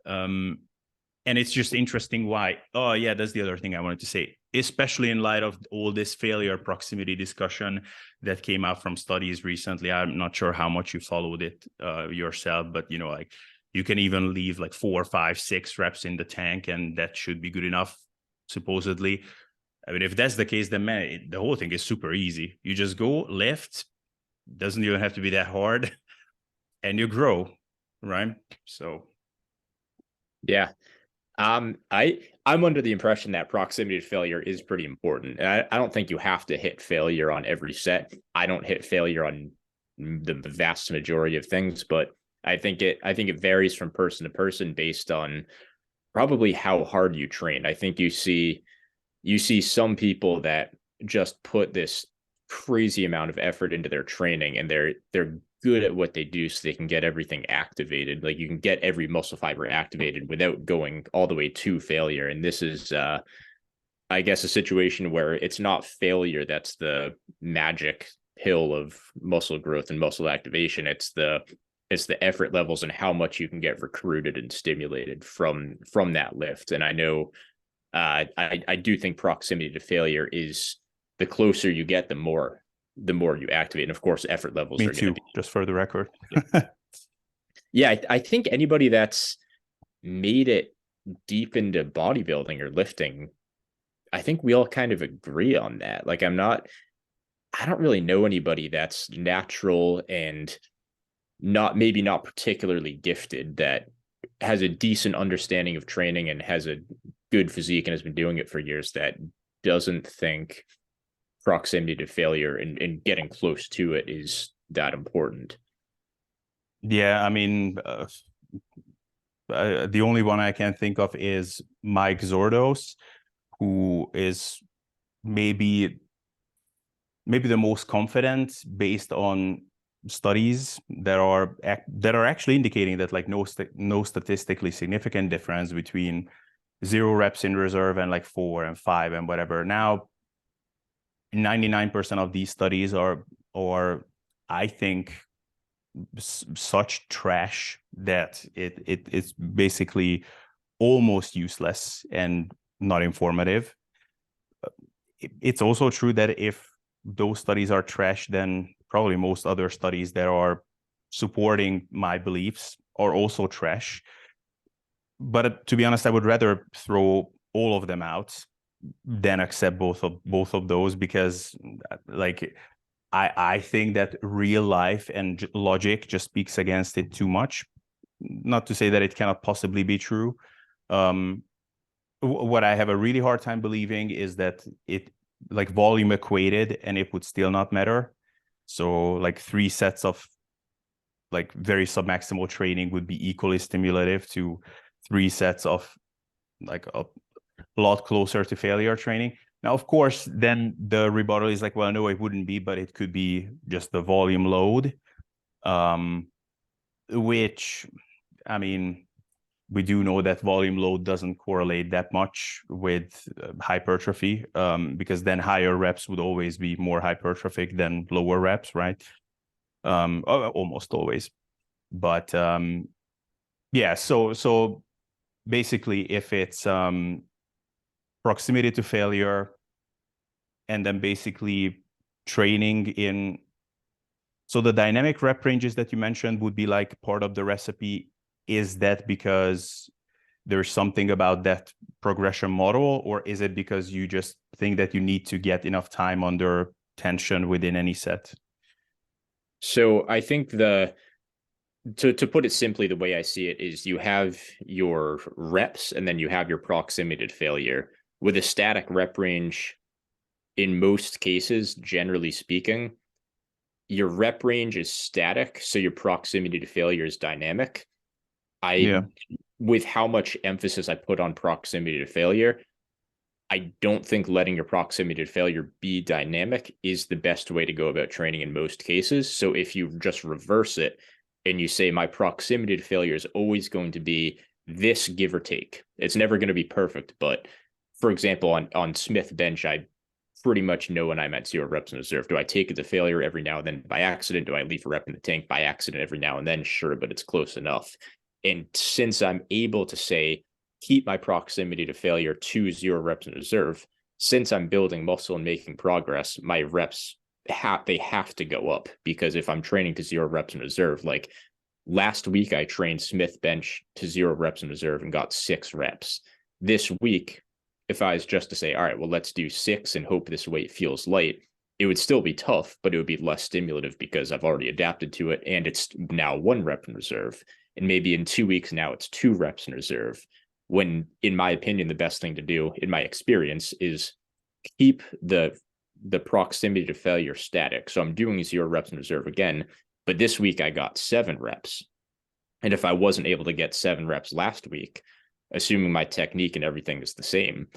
And it's just interesting why. Oh yeah, that's the other thing I wanted to say, especially in light of all this failure proximity discussion that came out from studies recently. I'm not sure how much you followed it yourself, but you know, like you can even leave like 4, 5, 6 reps in the tank and that should be good enough, supposedly. I mean, if that's the case, then man, the whole thing is super easy. You just go lift, doesn't even have to be that hard, and you grow, right? So Yeah. I'm under the impression that proximity to failure is pretty important. And I don't think you have to hit failure on every set. I don't hit failure on the vast majority of things, but I think it varies from person to person based on probably how hard you train. I think you see some people that just put this crazy amount of effort into their training and they're good at what they do, so they can get everything activated. Like you can get every muscle fiber activated without going all the way to failure. And this is I guess a situation where it's not failure that's the magic pill of muscle growth and muscle activation. It's the effort levels and how much you can get recruited and stimulated from that lift. And I know I do think proximity to failure is, the closer you get, the more you activate. And of course, effort levels me are too, going to be, just for the record. yeah. I think anybody that's made it deep into bodybuilding or lifting, I think we all kind of agree on that. Like I don't really know anybody that's natural and maybe not particularly gifted that has a decent understanding of training and has a good physique and has been doing it for years that doesn't think proximity to failure and getting close to it is that important. Yeah, I mean, the only one I can think of is Mike Zordos, who is maybe the most confident based on studies that are actually indicating that like no statistically significant difference between 0 reps in reserve and like 4 and 5 and whatever. Now 99% of these studies are I think such trash that it's basically almost useless and not informative. It's also true that if those studies are trash, then probably most other studies that are supporting my beliefs are also trash. But to be honest, I would rather throw all of them out than accept both of those, because like I think that real life and logic just speaks against it too much. Not to say that it cannot possibly be true. What I have a really hard time believing is that it like volume equated and it would still not matter. So like 3 sets of like very submaximal training would be equally stimulative to 3 sets of like a lot closer to failure training. Now, of course, then the rebuttal is like, well, no, it wouldn't be, but it could be just the volume load. which, I mean, we do know that volume load doesn't correlate that much with hypertrophy, because then higher reps would always be more hypertrophic than lower reps, right? Almost always. But yeah, so basically, if it's proximity to failure, and then basically training in, so the dynamic rep ranges that you mentioned would be like part of the recipe. Is that because there's something about that progression model, or is it because you just think that you need to get enough time under tension within any set? So I think to put it simply, the way I see it is you have your reps and then you have your proximity to failure. With a static rep range, in most cases, generally speaking, your rep range is static, so your proximity to failure is dynamic. Yeah. With how much emphasis I put on proximity to failure, I don't think letting your proximity to failure be dynamic is the best way to go about training in most cases. So if you just reverse it and you say my proximity to failure is always going to be this, give or take, it's never going to be perfect. But for example, on Smith bench, I pretty much know when I'm at 0 reps in reserve. Do I take it to failure every now and then by accident? Do I leave a rep in the tank by accident every now and then? Sure, but it's close enough. And since I'm able to say, keep my proximity to failure to 0 reps in reserve, since I'm building muscle and making progress, my reps they have to go up, because if I'm training to 0 reps in reserve, like last week I trained Smith bench to 0 reps in reserve and got 6 reps. This week, if I was just to say, all right, well, let's do 6 and hope this weight feels light, it would still be tough, but it would be less stimulative because I've already adapted to it, and it's now 1 rep in reserve. And maybe in 2 weeks now it's 2 reps in reserve. When, in my opinion, the best thing to do, in my experience, is keep the proximity to failure static. So I'm doing 0 reps in reserve again, but this week I got 7 reps. And if I wasn't able to get 7 reps last week, assuming my technique and everything is the same,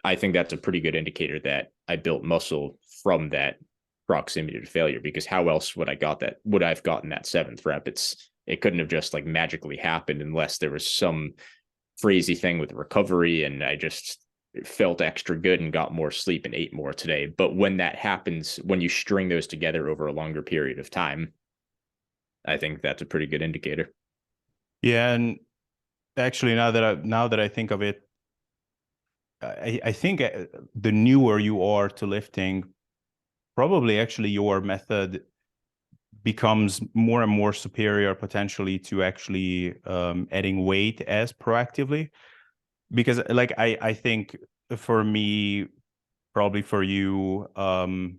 I think that's a pretty good indicator that I built muscle from that proximity to failure, because how else would I've gotten that 7th rep? It couldn't have just like magically happened unless there was some crazy thing with recovery and I just felt extra good and got more sleep and ate more today. But when that happens, when you string those together over a longer period of time, I think that's a pretty good indicator. Yeah, and actually, now that I think of it, I think the newer you are to lifting, probably actually your method becomes more and more superior potentially to actually adding weight as proactively. Because like I think for me, probably for you, and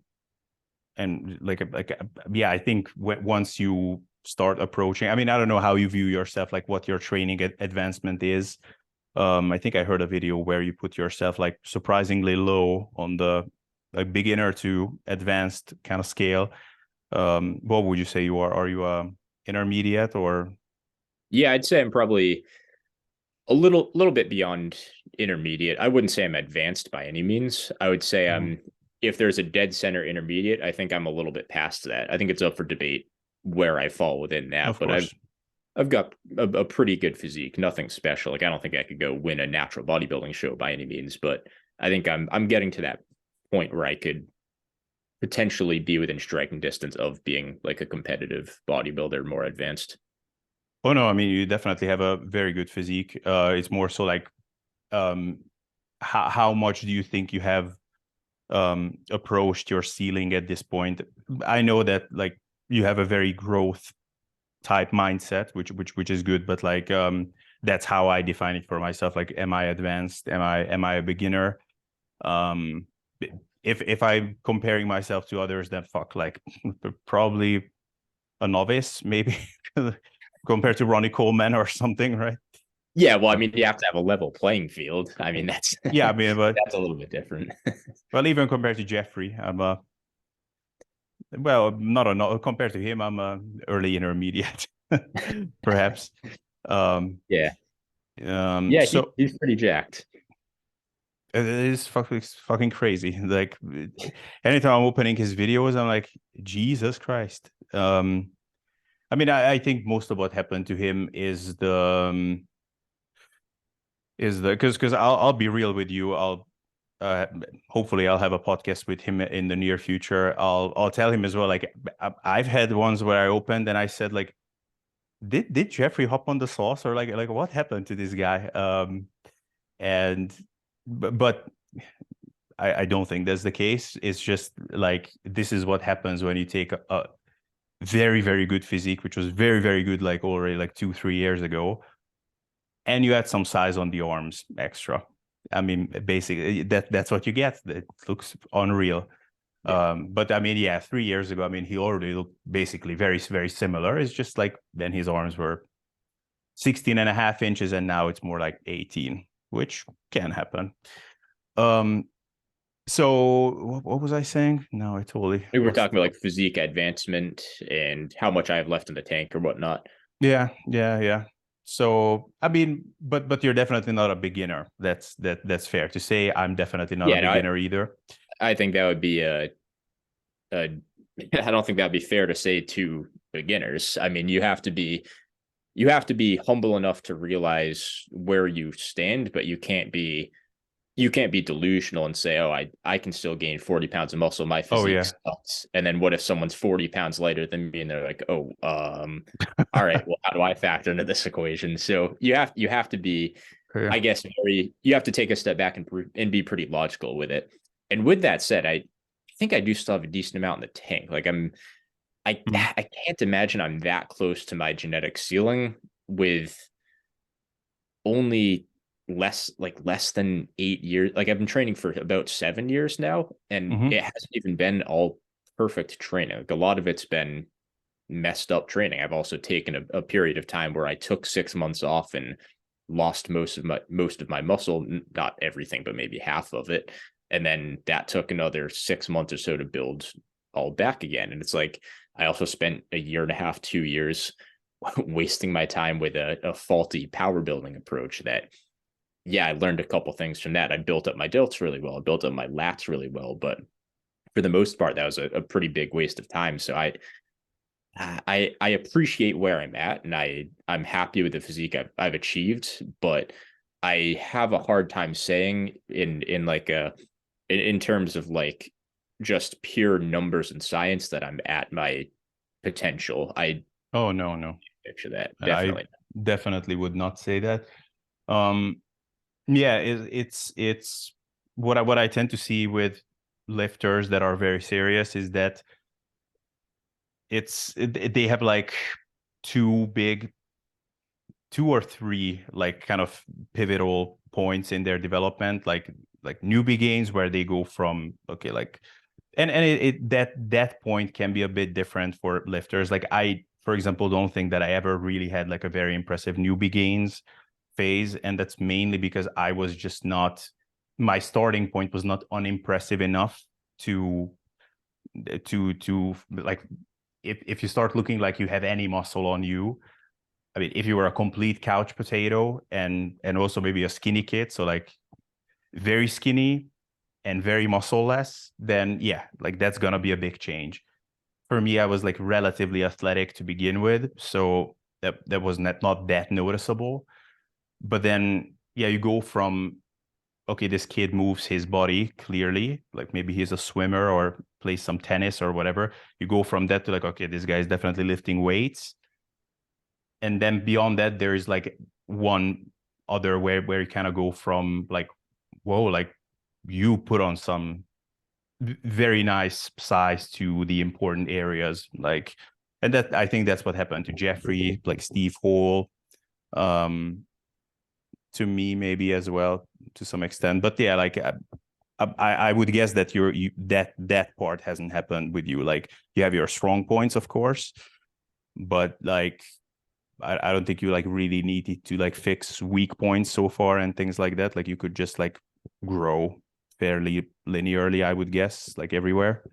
like yeah, I think once you start approaching, I mean, I don't know how you view yourself, like what your training advancement is. I think I heard a video where you put yourself like surprisingly low on the like beginner to advanced kind of scale. What would you say you are? Are you intermediate or? Yeah, I'd say I'm probably a little bit beyond intermediate. I wouldn't say I'm advanced by any means. I would say Mhm. if there's a dead center intermediate, I think I'm a little bit past that. I think it's up for debate where I fall within that, Of but I've course. I've got a pretty good physique, nothing special. Like I don't think I could go win a natural bodybuilding show by any means, but I think I'm getting to that point where I could potentially be within striking distance of being like a competitive bodybuilder, more advanced. Oh no, I mean, you definitely have a very good physique. It's more so like, um, how much do you think you have approached your ceiling at this point? I know that like you have a very growth type mindset, which is good, but like that's how I define it for myself. Like, am I advanced? Am I a beginner? Um, if I'm comparing myself to others, then fuck, like probably a novice, maybe compared to Ronnie Coleman or something, right? Yeah, well, I Uh, mean, you have to have a level playing field. I mean, that's yeah, I mean, but that's a little bit different. well, even compared to Jeffrey, I'm a well, not a no compared to him, I'm a early intermediate, perhaps. Um, Yeah. Yeah, so he's pretty jacked. it is fucking crazy. Like anytime I'm opening his videos, I'm like, Jesus Christ. I mean, I think most of what happened to him is the because I'll be real with you. Uh, hopefully I'll have a podcast with him in the near future. I'll tell him as well. Like I've had ones where I opened and I said like, did Jeffrey hop on the sauce or like what happened to this guy? And but I don't think that's the case. It's just like this is what happens when you take a very, very good physique, which was very, very good like already like 2-3 years ago, and you add some size on the arms extra. I mean, basically that's what you get. It looks unreal. Yeah. But I mean, yeah, 3 years ago, I mean, he already looked basically very, very similar. It's just like then his arms were 16 and a half inches and now it's more like 18, which can happen. Um, so what was I saying? No, I totally We were lost. talking about like physique advancement and how much I have left in the tank or whatnot. Yeah, yeah, yeah. So I mean, but you're definitely not a beginner. That's fair to say. I'm definitely not a Yeah, no, beginner either. I think that would be a I don't think that'd be fair to say to beginners. I mean, you have to be humble enough to realize where you stand, but you can't be delusional and say, oh, I can still gain 40 pounds of muscle. My Oh physique yeah, sucks. And then what if someone's 40 pounds lighter than me and they're like, oh, all right, well, how do I factor into this equation? So you have to be, yeah. I guess, you have to take a step back and be pretty logical with it. And with that said, I think I do still have a decent amount in the tank. Like Mhm. I can't imagine I'm that close to my genetic ceiling with only less than 8 years. Like I've been training for about 7 years now, and Mhm. it hasn't even been all perfect training. Like a lot of it's been messed up training. I've also taken a period of time where I took 6 months off and lost most of my muscle, not everything, but maybe half of it. And then that took another 6 months or so to build all back again. And it's like I also spent a year and a half, 2 years wasting my time with a faulty power building approach that yeah, I learned a couple things from that. I built up my delts really well. I built up my lats really well, but for the most part, that was a pretty big waste of time. So I appreciate where I'm at, and I'm happy with the physique I've achieved, but I have a hard time saying in like a in terms of like just pure numbers and science that I'm at my potential. I Oh no, no. picture that I definitely. definitely would not say that. Um, yeah, it's what I tend to see with lifters that are very serious is that they have like two big, two or three like kind of pivotal points in their development, like newbie gains where they go from okay, like and that point can be a bit different for lifters. Like I, for example, don't think that I ever really had like a very impressive newbie gains phase, and that's mainly because I was just not my starting point was not unimpressive enough to like if you start looking like you have any muscle on you. I mean, if you were a complete couch potato and also maybe a skinny kid, so like very skinny and very muscle-less, then yeah, like that's gonna be a big change. For me, I was like relatively athletic to begin with, so that was not that noticeable. But then yeah, you go from okay, this kid moves his body clearly, like maybe he's a swimmer or plays some tennis or whatever. You go from that to like, okay, this guy is definitely lifting weights. And then beyond that, there is like one other where you kind of go from like, whoa, like you put on some very nice size to the important areas. Like, and that I think that's what happened to Jeffrey, like Steve Hall, um, to me maybe as well to some extent. But yeah, like I would guess that that part hasn't happened with you. Like you have your strong points, of course, but like I don't think you like really needed to like fix weak points so far and things like that. Like you could just like grow fairly linearly, I would guess, like everywhere.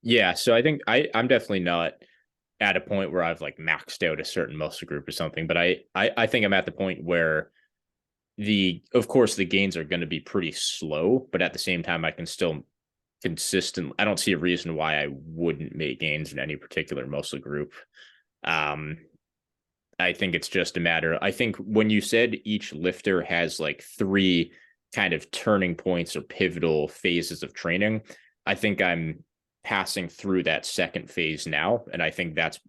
Yeah, so I think I'm definitely not at a point where I've like maxed out a certain muscle group or something, but I think I'm at the point where the of course the gains are going to be pretty slow, but at the same time I can still consistent. I don't see a reason why I wouldn't make gains in any particular muscle group. I think it's just a matter. I think when you said each lifter has like three kind of turning points or pivotal phases of training, I think I'm passing through that second phase now, and I think that's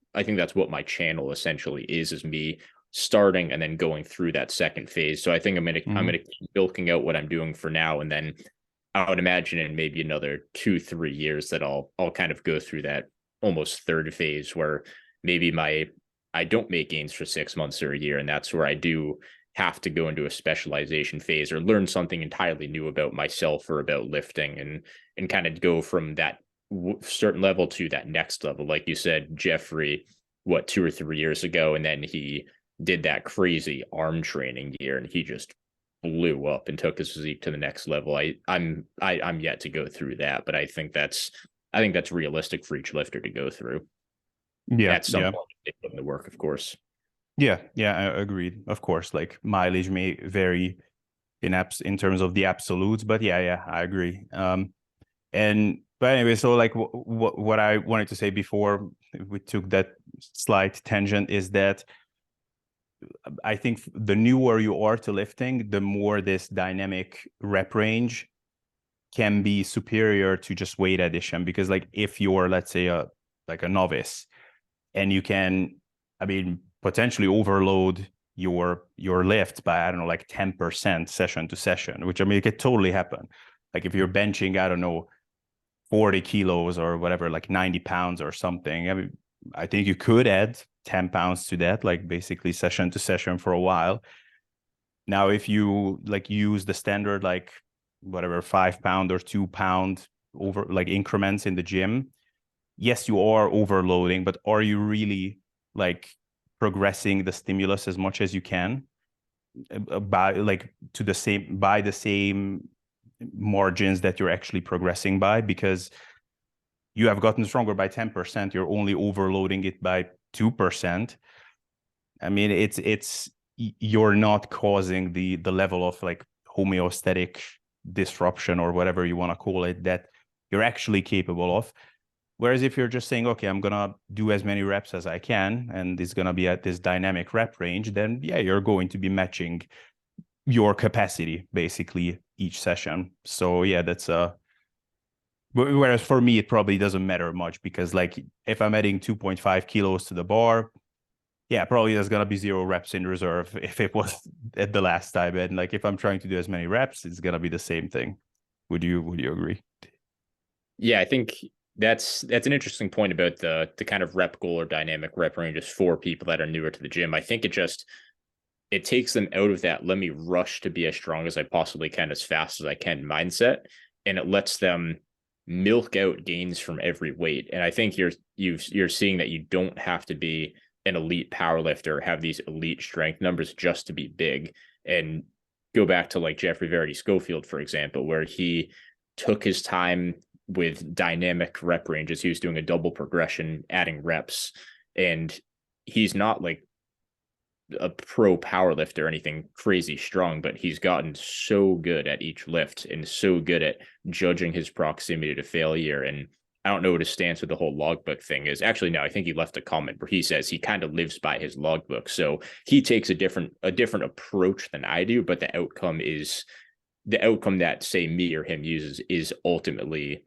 what my channel essentially is me starting and then going through that second phase. So I think I'm gonna keep milking out what I'm doing for now, and then I would imagine in maybe another 2-3 years that I'll kind of go through that almost third phase where maybe my I don't make gains for 6 months or a year, and that's where I do have to go into a specialization phase or learn something entirely new about myself or about lifting, and kind of go from that certain level to that next level. Like you said, Jeffrey, what, 2 or 3 years ago, and then he did that crazy arm training year, and he just blew up and took his physique to the next level. I'm yet to go through that, but I think that's realistic for each lifter to go through Yeah, at some yeah. point if they put in the work, of course. Yeah, yeah, I agreed. Of course, like mileage may vary in terms of the absolutes, but yeah, I agree. And but anyway, so like what I wanted to say before we took that slight tangent is that I think the newer you are to lifting, the more this dynamic rep range can be superior to just weight addition. Because like if you're, let's say, a novice, and you can, I mean, potentially overload your lift by, I don't know, like 10% session to session, which, I mean, it could totally happen. Like if you're benching, I don't know, 40 kilos or whatever, like 90 pounds or something. I mean, I think you could add 10 pounds to that, like basically session to session for a while. Now, if you like use the standard, like whatever, 5 pound or 2 pound over like increments in the gym, yes, you are overloading, but are you really like progressing the stimulus as much as you can by like to the same by the same margins that you're actually progressing by? Because you have gotten stronger by 10%, you're only overloading it by 2%. I mean, it's you're not causing the level of like homeostatic disruption or whatever you want to call it that you're actually capable of. Whereas if you're just saying, okay, I'm going to do as many reps as I can, and it's going to be at this dynamic rep range, then yeah, you're going to be matching your capacity basically each session. So yeah, that's whereas for me, it probably doesn't matter much, because like if I'm adding 2.5 kilos to the bar, yeah, probably there's going to be 0 reps in reserve if it was at the last time. And like if I'm trying to do as many reps, it's going to be the same thing. Would you agree? Yeah, I think that's an interesting point about the kind of rep goal or dynamic rep ranges for people that are newer to the gym. I think it takes them out of that let me rush to be as strong as I possibly can as fast as I can mindset, and it lets them milk out gains from every weight. And I think you're seeing that you don't have to be an elite powerlifter, have these elite strength numbers just to be big. And go back to like Jeffrey Verity Schofield, for example, where he took his time with dynamic rep ranges. He was doing a double progression, adding reps, and he's not like a pro power lift or anything crazy strong, but he's gotten so good at each lift and so good at judging his proximity to failure. And I don't know what his stance with the whole logbook thing is. Actually, no, I think he left a comment where he says he kind of lives by his logbook. So he takes a different approach than I do, but the outcome that say me or him uses is ultimately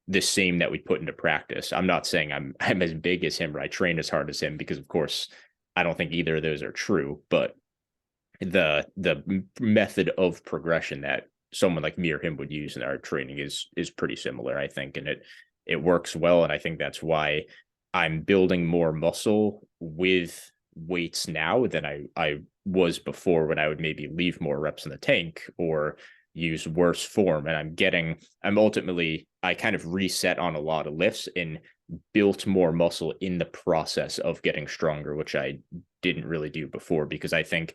the same that we put into practice. I'm not saying I'm as big as him or I train as hard as him, because of course I don't think either of those are true, but the method of progression that someone like me or him would use in our training is pretty similar, I think, and it works well. And I think that's why I'm building more muscle with weights now than I was before, when I would maybe leave more reps in the tank or use worse form. And I'm ultimately, I kind of reset on a lot of lifts and built more muscle in the process of getting stronger, which I didn't really do before, because I think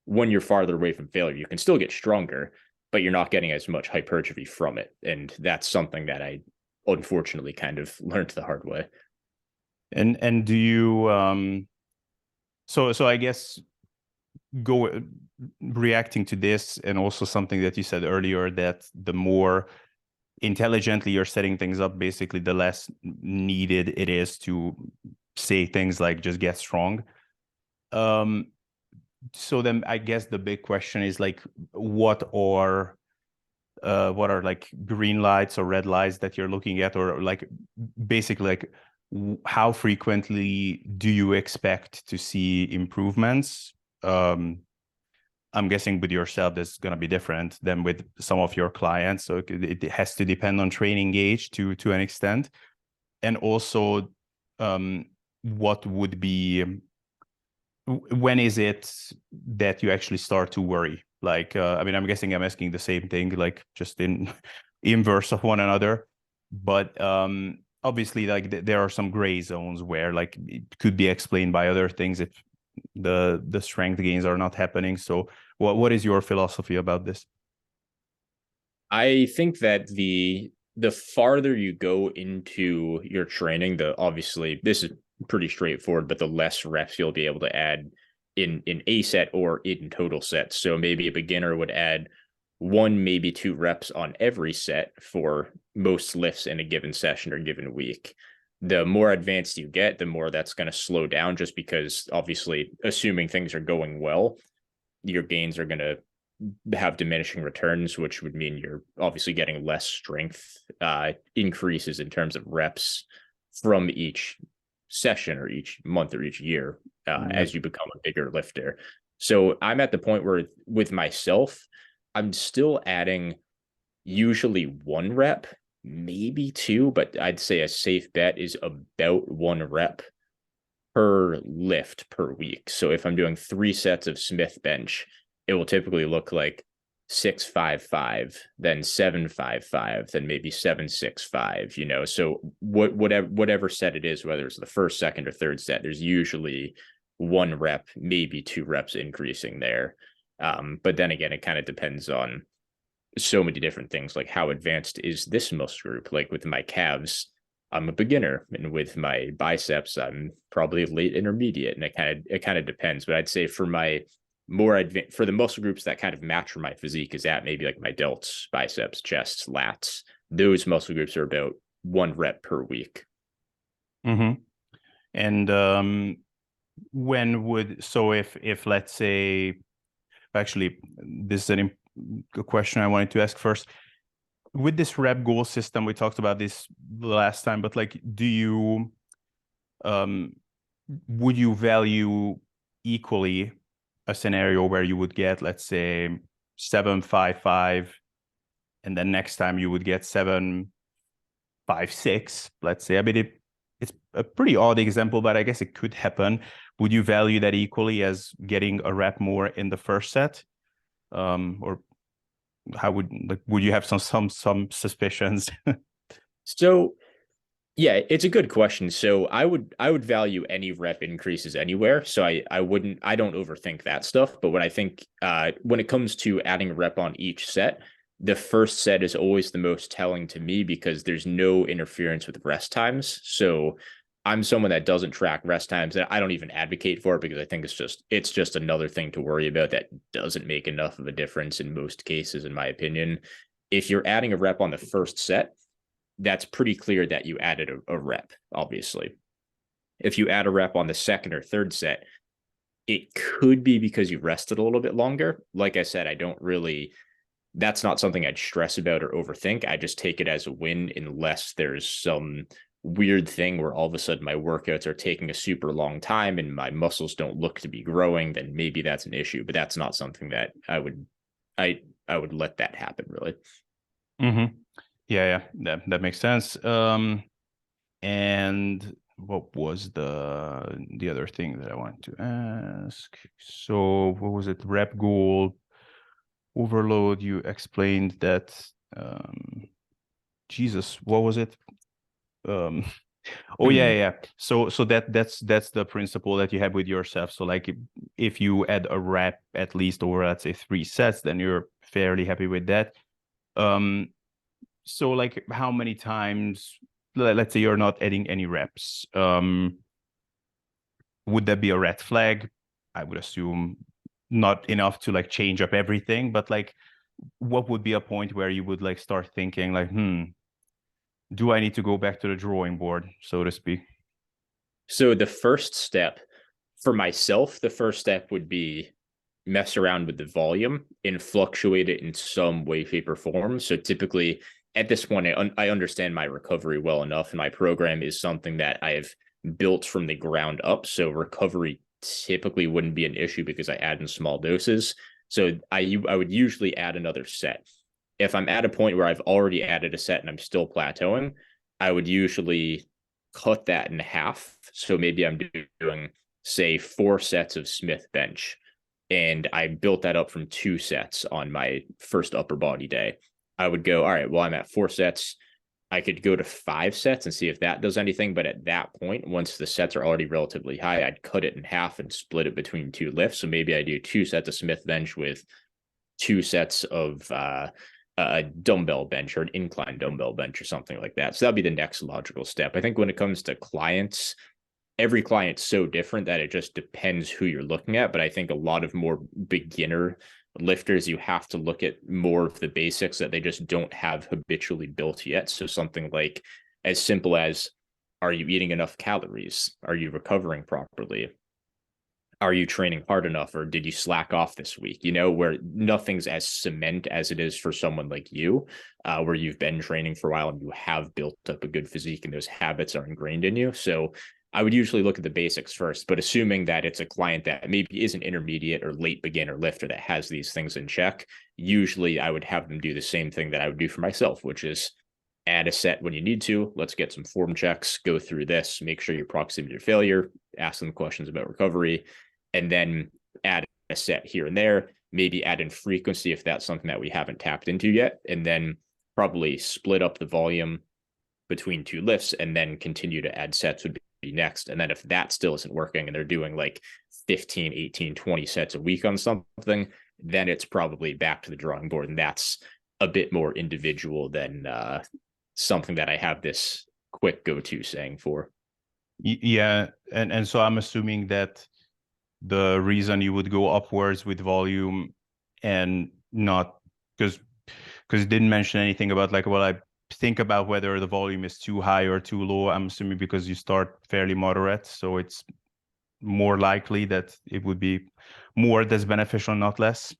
when you're farther away from failure, you can still get stronger, but you're not getting as much hypertrophy from it. And that's something that I unfortunately kind of learned the hard way. And do you so I guess go reacting to this, and also something that you said earlier, that the more intelligently you're setting things up, basically the less needed it is to say things like just get strong. Um, so then I guess the big question is like, what are like green lights or red lights that you're looking at, or like basically like how frequently do you expect to see improvements? I'm guessing with yourself that's going to be different than with some of your clients, so it has to depend on training gauge to an extent. And also, what would be, when is it that you actually start to worry? Like, I mean, I'm guessing I'm asking the same thing, like just in inverse of one another. But obviously, like there are some gray zones where like it could be explained by other things if the strength gains are not happening. So, what is your philosophy about this? I think that the farther you go into your training, the obviously this is pretty straightforward, but the less reps you'll be able to add in a set or in total sets. So maybe a beginner would add one, maybe two reps on every set for most lifts in a given session or given week. The more advanced you get, the more that's going to slow down, just because obviously, assuming things are going well, your gains are going to have diminishing returns, which would mean you're obviously getting less strength increases in terms of reps from each session or each month or each year Yep. as you become a bigger lifter. So I'm at the point where with myself, I'm still adding usually one rep, maybe two, but I'd say a safe bet is about one rep per lift per week. So if I'm doing 3 sets of Smith bench, it will typically look like 6-5-5, then 7-5-5, then maybe 7-6-5, you know. So whatever set it is, whether it's the first, second, or third set, there's usually one rep, maybe two reps increasing there. But then again, it kind of depends on so many different things, like how advanced is this muscle group. Like with my calves, I'm a beginner, and with my biceps, I'm probably late intermediate, and it kind of depends. But I'd say for my more advanced, for the muscle groups that kind of match where my physique is at, maybe like my delts, biceps, chests, lats, those muscle groups are about one rep per week. Mm-hmm. And when would, so if let's say, actually, this is a question I wanted to ask first. With this rep goal system, we talked about this last time, but like, do you, would you value equally a scenario where you would get, let's say, 7-5-5, and then next time you would get 7-5-6, let's say? I mean, it's a pretty odd example, but I guess it could happen. Would you value that equally as getting a rep more in the first set? Or how would you have some suspicions? So yeah, it's a good question. So I would value any rep increases anywhere. So I don't overthink that stuff. But what I think when it comes to adding a rep on each set, the first set is always the most telling to me because there's no interference with rest times. So I'm someone that doesn't track rest times, and I don't even advocate for it because I think it's just another thing to worry about that doesn't make enough of a difference in most cases, in my opinion. If you're adding a rep on the first set, that's pretty clear that you added a rep, obviously. If you add a rep on the second or third set, it could be because you rested a little bit longer. Like I said, that's not something I'd stress about or overthink. I just take it as a win unless there's some weird thing where all of a sudden my workouts are taking a super long time and my muscles don't look to be growing, then maybe that's an issue. But that's not something that I would let that happen, really. Mm-hmm. Yeah, that makes sense. And what was the other thing that I wanted to ask? So what was it? Rep goal overload. You explained that. Jesus, what was it? Um, oh yeah. So that's the principle that you have with yourself. So like if you add a rep at least over, let's say, 3 sets, then you're fairly happy with that. Um, so like how many times, let's say you're not adding any reps, would that be a red flag? I would assume not enough to like change up everything, but like what would be a point where you would like start thinking like, do I need to go back to the drawing board, so to speak? So the first step for myself, the first step would be mess around with the volume and fluctuate it in some way, shape, or form. So typically at this point, I understand my recovery well enough, and my program is something that I've built from the ground up. So recovery typically wouldn't be an issue because I add in small doses. So I would usually add another set. If I'm at a point where I've already added a set and I'm still plateauing, I would usually cut that in half. So maybe I'm doing, say, 4 sets of Smith bench, and I built that up from 2 sets on my first upper body day. I would go, all right, well, I'm at 4 sets. I could go to 5 sets and see if that does anything. But at that point, once the sets are already relatively high, I'd cut it in half and split it between 2 lifts. So maybe I do 2 sets of Smith bench with 2 sets of a dumbbell bench or an incline dumbbell bench or something like that. So that'd be the next logical step. I think when it comes to clients, every client's so different that it just depends who you're looking at. But I think a lot of more beginner lifters, you have to look at more of the basics that they just don't have habitually built yet. So something like as simple as, are you eating enough calories? Are you recovering properly? Are you training hard enough, or did you slack off this week? Where nothing's as cement as it is for someone like you, where you've been training for a while and you have built up a good physique and those habits are ingrained in you. So I would usually look at the basics first, but assuming that it's a client that maybe is an intermediate or late beginner lifter that has these things in check, usually I would have them do the same thing that I would do for myself, which is add a set when you need to. Let's get some form checks, go through this, make sure you're proximity to failure, ask them questions about recovery, and then add a set here and there, maybe add in frequency if that's something that we haven't tapped into yet, and then probably split up the volume between 2 lifts and then continue to add sets would be next. And then if that still isn't working and they're doing like 15, 18, 20 sets a week on something, then it's probably back to the drawing board. And that's a bit more individual than something that I have this quick go-to saying for. Yeah, and so I'm assuming that the reason you would go upwards with volume and not because you didn't mention anything about like, well, I think about whether the volume is too high or too low. I'm assuming because you start fairly moderate, so it's more likely that it would be more that's beneficial, not less.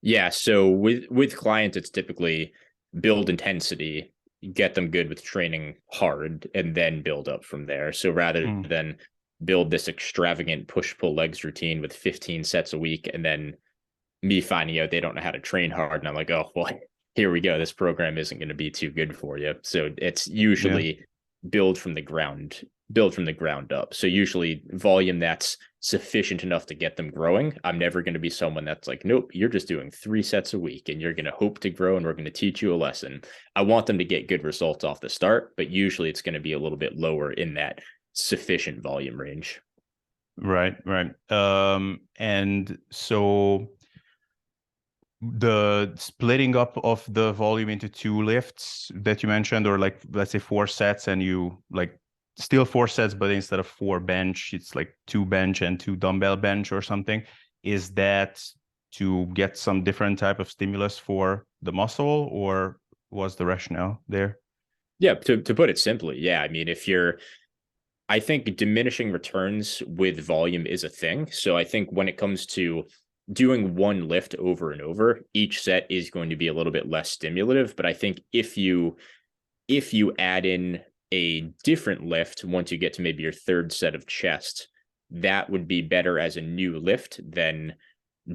Yeah, so with clients, it's typically build intensity, get them good with training hard, and then build up from there. So rather than build this extravagant push-pull legs routine with 15 sets a week, and then me finding out they don't know how to train hard, and I'm like, oh, well, here we go. This program isn't going to be too good for you. So it's usually build from the ground up. So usually volume that's sufficient enough to get them growing. I'm never going to be someone that's like, nope, you're just doing 3 sets a week and you're going to hope to grow and we're going to teach you a lesson. I want them to get good results off the start, but usually it's going to be a little bit lower in that sufficient volume range. Right. And so the splitting up of the volume into 2 lifts that you mentioned, or like, let's say 4 sets, and you like still 4 sets, but instead of 4 bench, it's like 2 bench and 2 dumbbell bench or something. Is that to get some different type of stimulus for the muscle, or was the rationale there? Yeah, to put it simply, yeah. I mean, I think diminishing returns with volume is a thing. So I think when it comes to doing one lift over and over, each set is going to be a little bit less stimulative. But I think if you add in a different lift once you get to maybe your third set of chest, that would be better as a new lift than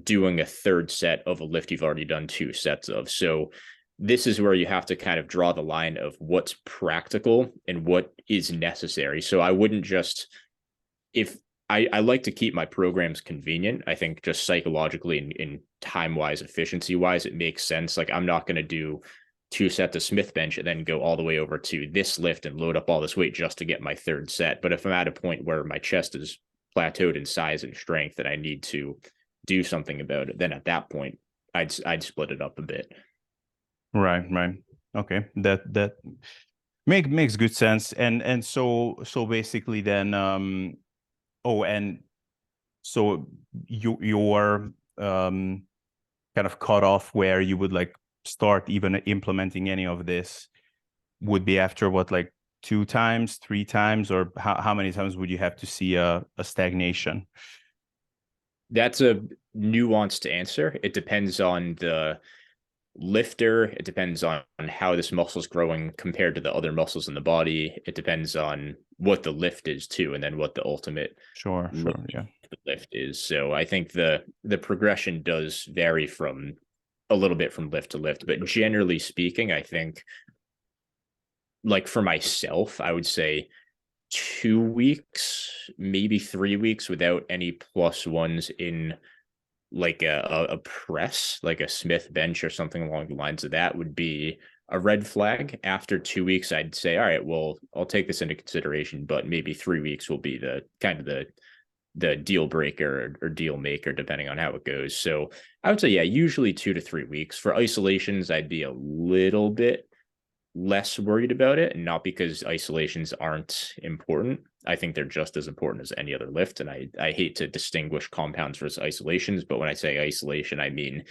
doing a third set of a lift you've already done 2 sets of. So this is where you have to kind of draw the line of what's practical and what is necessary. So I wouldn't just, if I like to keep my programs convenient. I think just psychologically and time-wise, efficiency-wise, it makes sense. Like I'm not going to do 2 sets of Smith bench and then go all the way over to this lift and load up all this weight just to get my third set. But if I'm at a point where my chest is plateaued in size and strength and I need to do something about it, then at that point, I'd split it up a bit. Right. Okay, that makes good sense. And so basically then and so your kind of cutoff where you would like start even implementing any of this would be after what, like 2 times, 3 times, or how many times would you have to see a stagnation? That's a nuanced answer. It depends on the lifter. It depends on how this muscle is growing compared to the other muscles in the body. It depends on what the lift is too, and then what the ultimate Sure, sure, yeah. lift is. So I think the progression does vary from a little bit from lift to lift, but generally speaking, I think like for myself, I would say 2 weeks, maybe 3 weeks without any plus ones in like a press, like a Smith bench or something along the lines of that would be a red flag. After 2 weeks, I'd say, all right, well, I'll take this into consideration, but maybe 3 weeks will be the kind of the deal breaker or deal maker, depending on how it goes. So I would say, yeah, usually 2 to 3 weeks. For isolations, I'd be a little bit less worried about it, and not because isolations aren't important. I think they're just as important as any other lift. And I hate to distinguish compounds versus isolations, but when I say isolation, I mean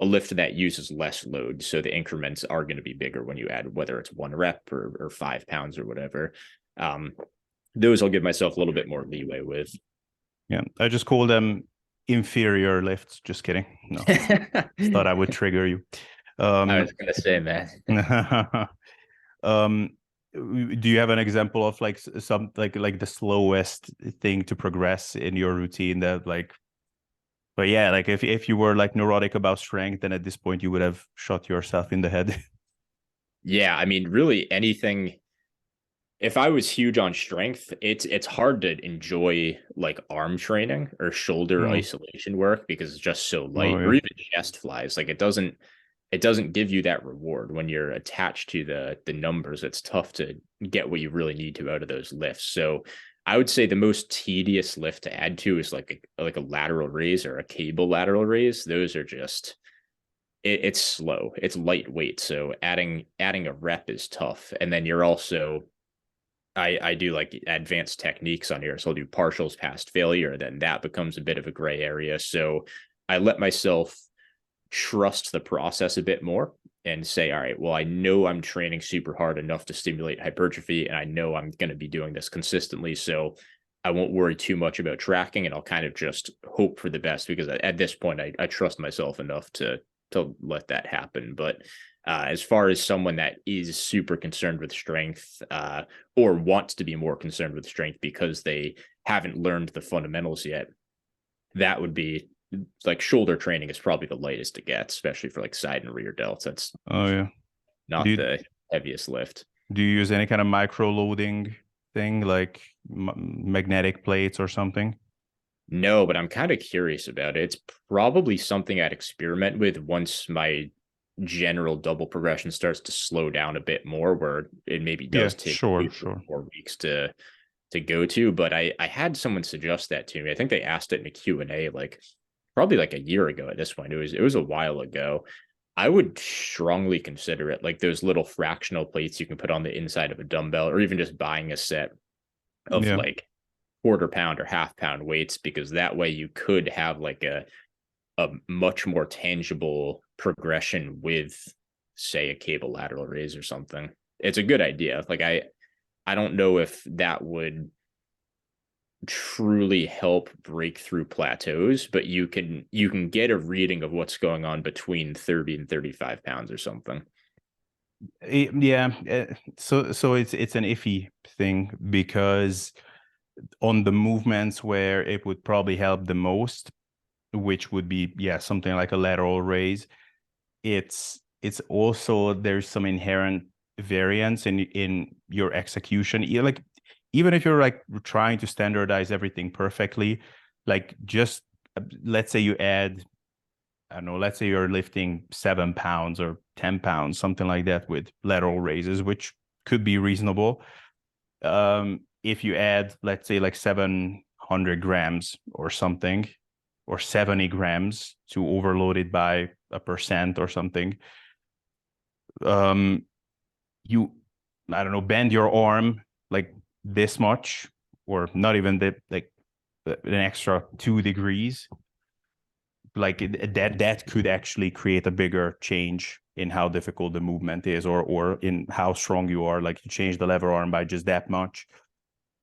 a lift that uses less load. So the increments are going to be bigger when you add, whether it's 1 rep or 5 pounds or whatever. Those I'll give myself a little bit more leeway with. Yeah, I just call them inferior lifts. Just kidding. No, just thought I would trigger you. I was gonna say, man. Do you have an example of like some like the slowest thing to progress in your routine that like, but yeah, like if you were like neurotic about strength, then at this point you would have shot yourself in the head. Yeah, I mean, really anything. If I was huge on strength, it's hard to enjoy like arm training or shoulder Mm. isolation work because it's just so Oh light, or yeah. even chest flies. Like it doesn't give you that reward when you're attached to the numbers. It's tough to get what you really need to out of those lifts. So I would say the most tedious lift to add to is like a lateral raise or a cable lateral raise. Those are just it's slow. It's lightweight. So adding a rep is tough. And then you're also I do like advanced techniques on here. So I'll do partials past failure. Then that becomes a bit of a gray area. So I let myself trust the process a bit more and say, all right, well, I know I'm training super hard enough to stimulate hypertrophy, and I know I'm going to be doing this consistently. So I won't worry too much about tracking, and I'll kind of just hope for the best because at this point, I trust myself enough to let that happen. But as far as someone that is super concerned with strength or wants to be more concerned with strength because they haven't learned the fundamentals yet, that would be like shoulder training is probably the lightest to get, especially for like side and rear delts. That's Oh yeah. Do not you, the heaviest lift. do you use any kind of micro loading thing like magnetic plates or something? No, but I'm kind of curious about it. It's probably something I'd experiment with once my general double progression starts to slow down a bit more, where it maybe Yeah, does take sure, 2 or 4 weeks to go to. But I had someone suggest that to me. I think they asked it in a Q&A like probably like a year ago at this point. It was a while ago. I would strongly consider it, like those little fractional plates you can put on the inside of a dumbbell, or even just buying a set of Yeah. like quarter pound or half pound weights, because that way you could have like a much more tangible progression with, say, a cable lateral raise or something. It's a good idea. Like I don't know if that would truly help break through plateaus, but you can get a reading of what's going on between 30 and 35 pounds or something. Yeah. So it's an iffy thing because on the movements where it would probably help the most, which would be, yeah, something like a lateral raise, it's also there's some inherent variance in your execution. Like even if you're like trying to standardize everything perfectly, like just let's say you add, I don't know, let's say you're lifting 7 pounds or 10 pounds, something like that with lateral raises, which could be reasonable. If you add, let's say, like 700 grams or something, or 70 grams to overload it by 1% or something, um, you, I don't know, bend your arm like this much, or not even like an extra 2 degrees. like that could actually create a bigger change in how difficult the movement is, or in how strong you are. Like you change the lever arm by just that much.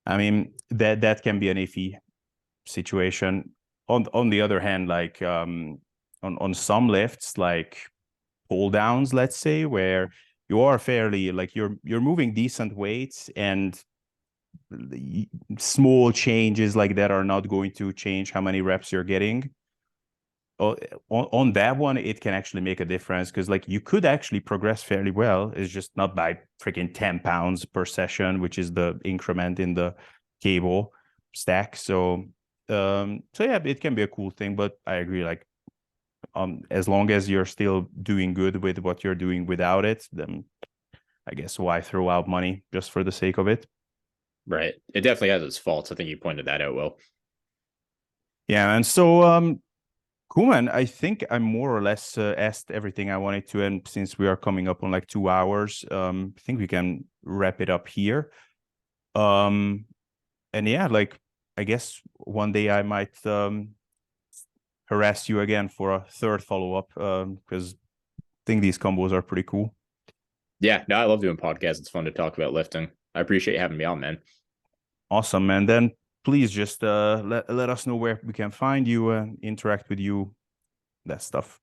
I mean, that can be an iffy situation. On the other hand, like on some lifts, like pull downs, let's say, where you are fairly like you're moving decent weights, and small changes like that are not going to change how many reps you're getting. On that one, it can actually make a difference, because like you could actually progress fairly well. It's just not by freaking 10 pounds per session, which is the increment in the cable stack. So yeah, it can be a cool thing, but I agree, like as long as you're still doing good with what you're doing without it, then I guess why throw out money just for the sake of it? Right. It definitely has its faults. I think you pointed that out well. Yeah, and so cool, man. I think I more or less asked everything I wanted to, and since we are coming up on like 2 hours, I think we can wrap it up here. Um, and yeah, like I guess one day I might harass you again for a third follow-up, because I think these combos are pretty cool. Yeah, no, I love doing podcasts. It's fun to talk about lifting. I appreciate you having me on, man. Awesome, man. Then please just let us know where we can find you and interact with you, that stuff.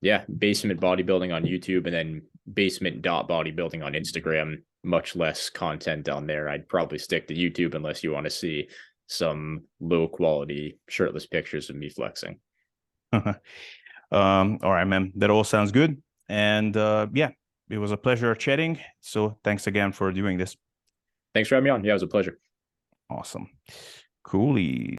Yeah, basement bodybuilding on YouTube, and then basement.bodybuilding on Instagram. Much less content on there. I'd probably stick to YouTube unless you want to see some low quality shirtless pictures of me flexing. All right, man. That all sounds good. And yeah, it was a pleasure chatting. So thanks again for doing this. Thanks for having me on. Yeah, it was a pleasure. Awesome. Cool.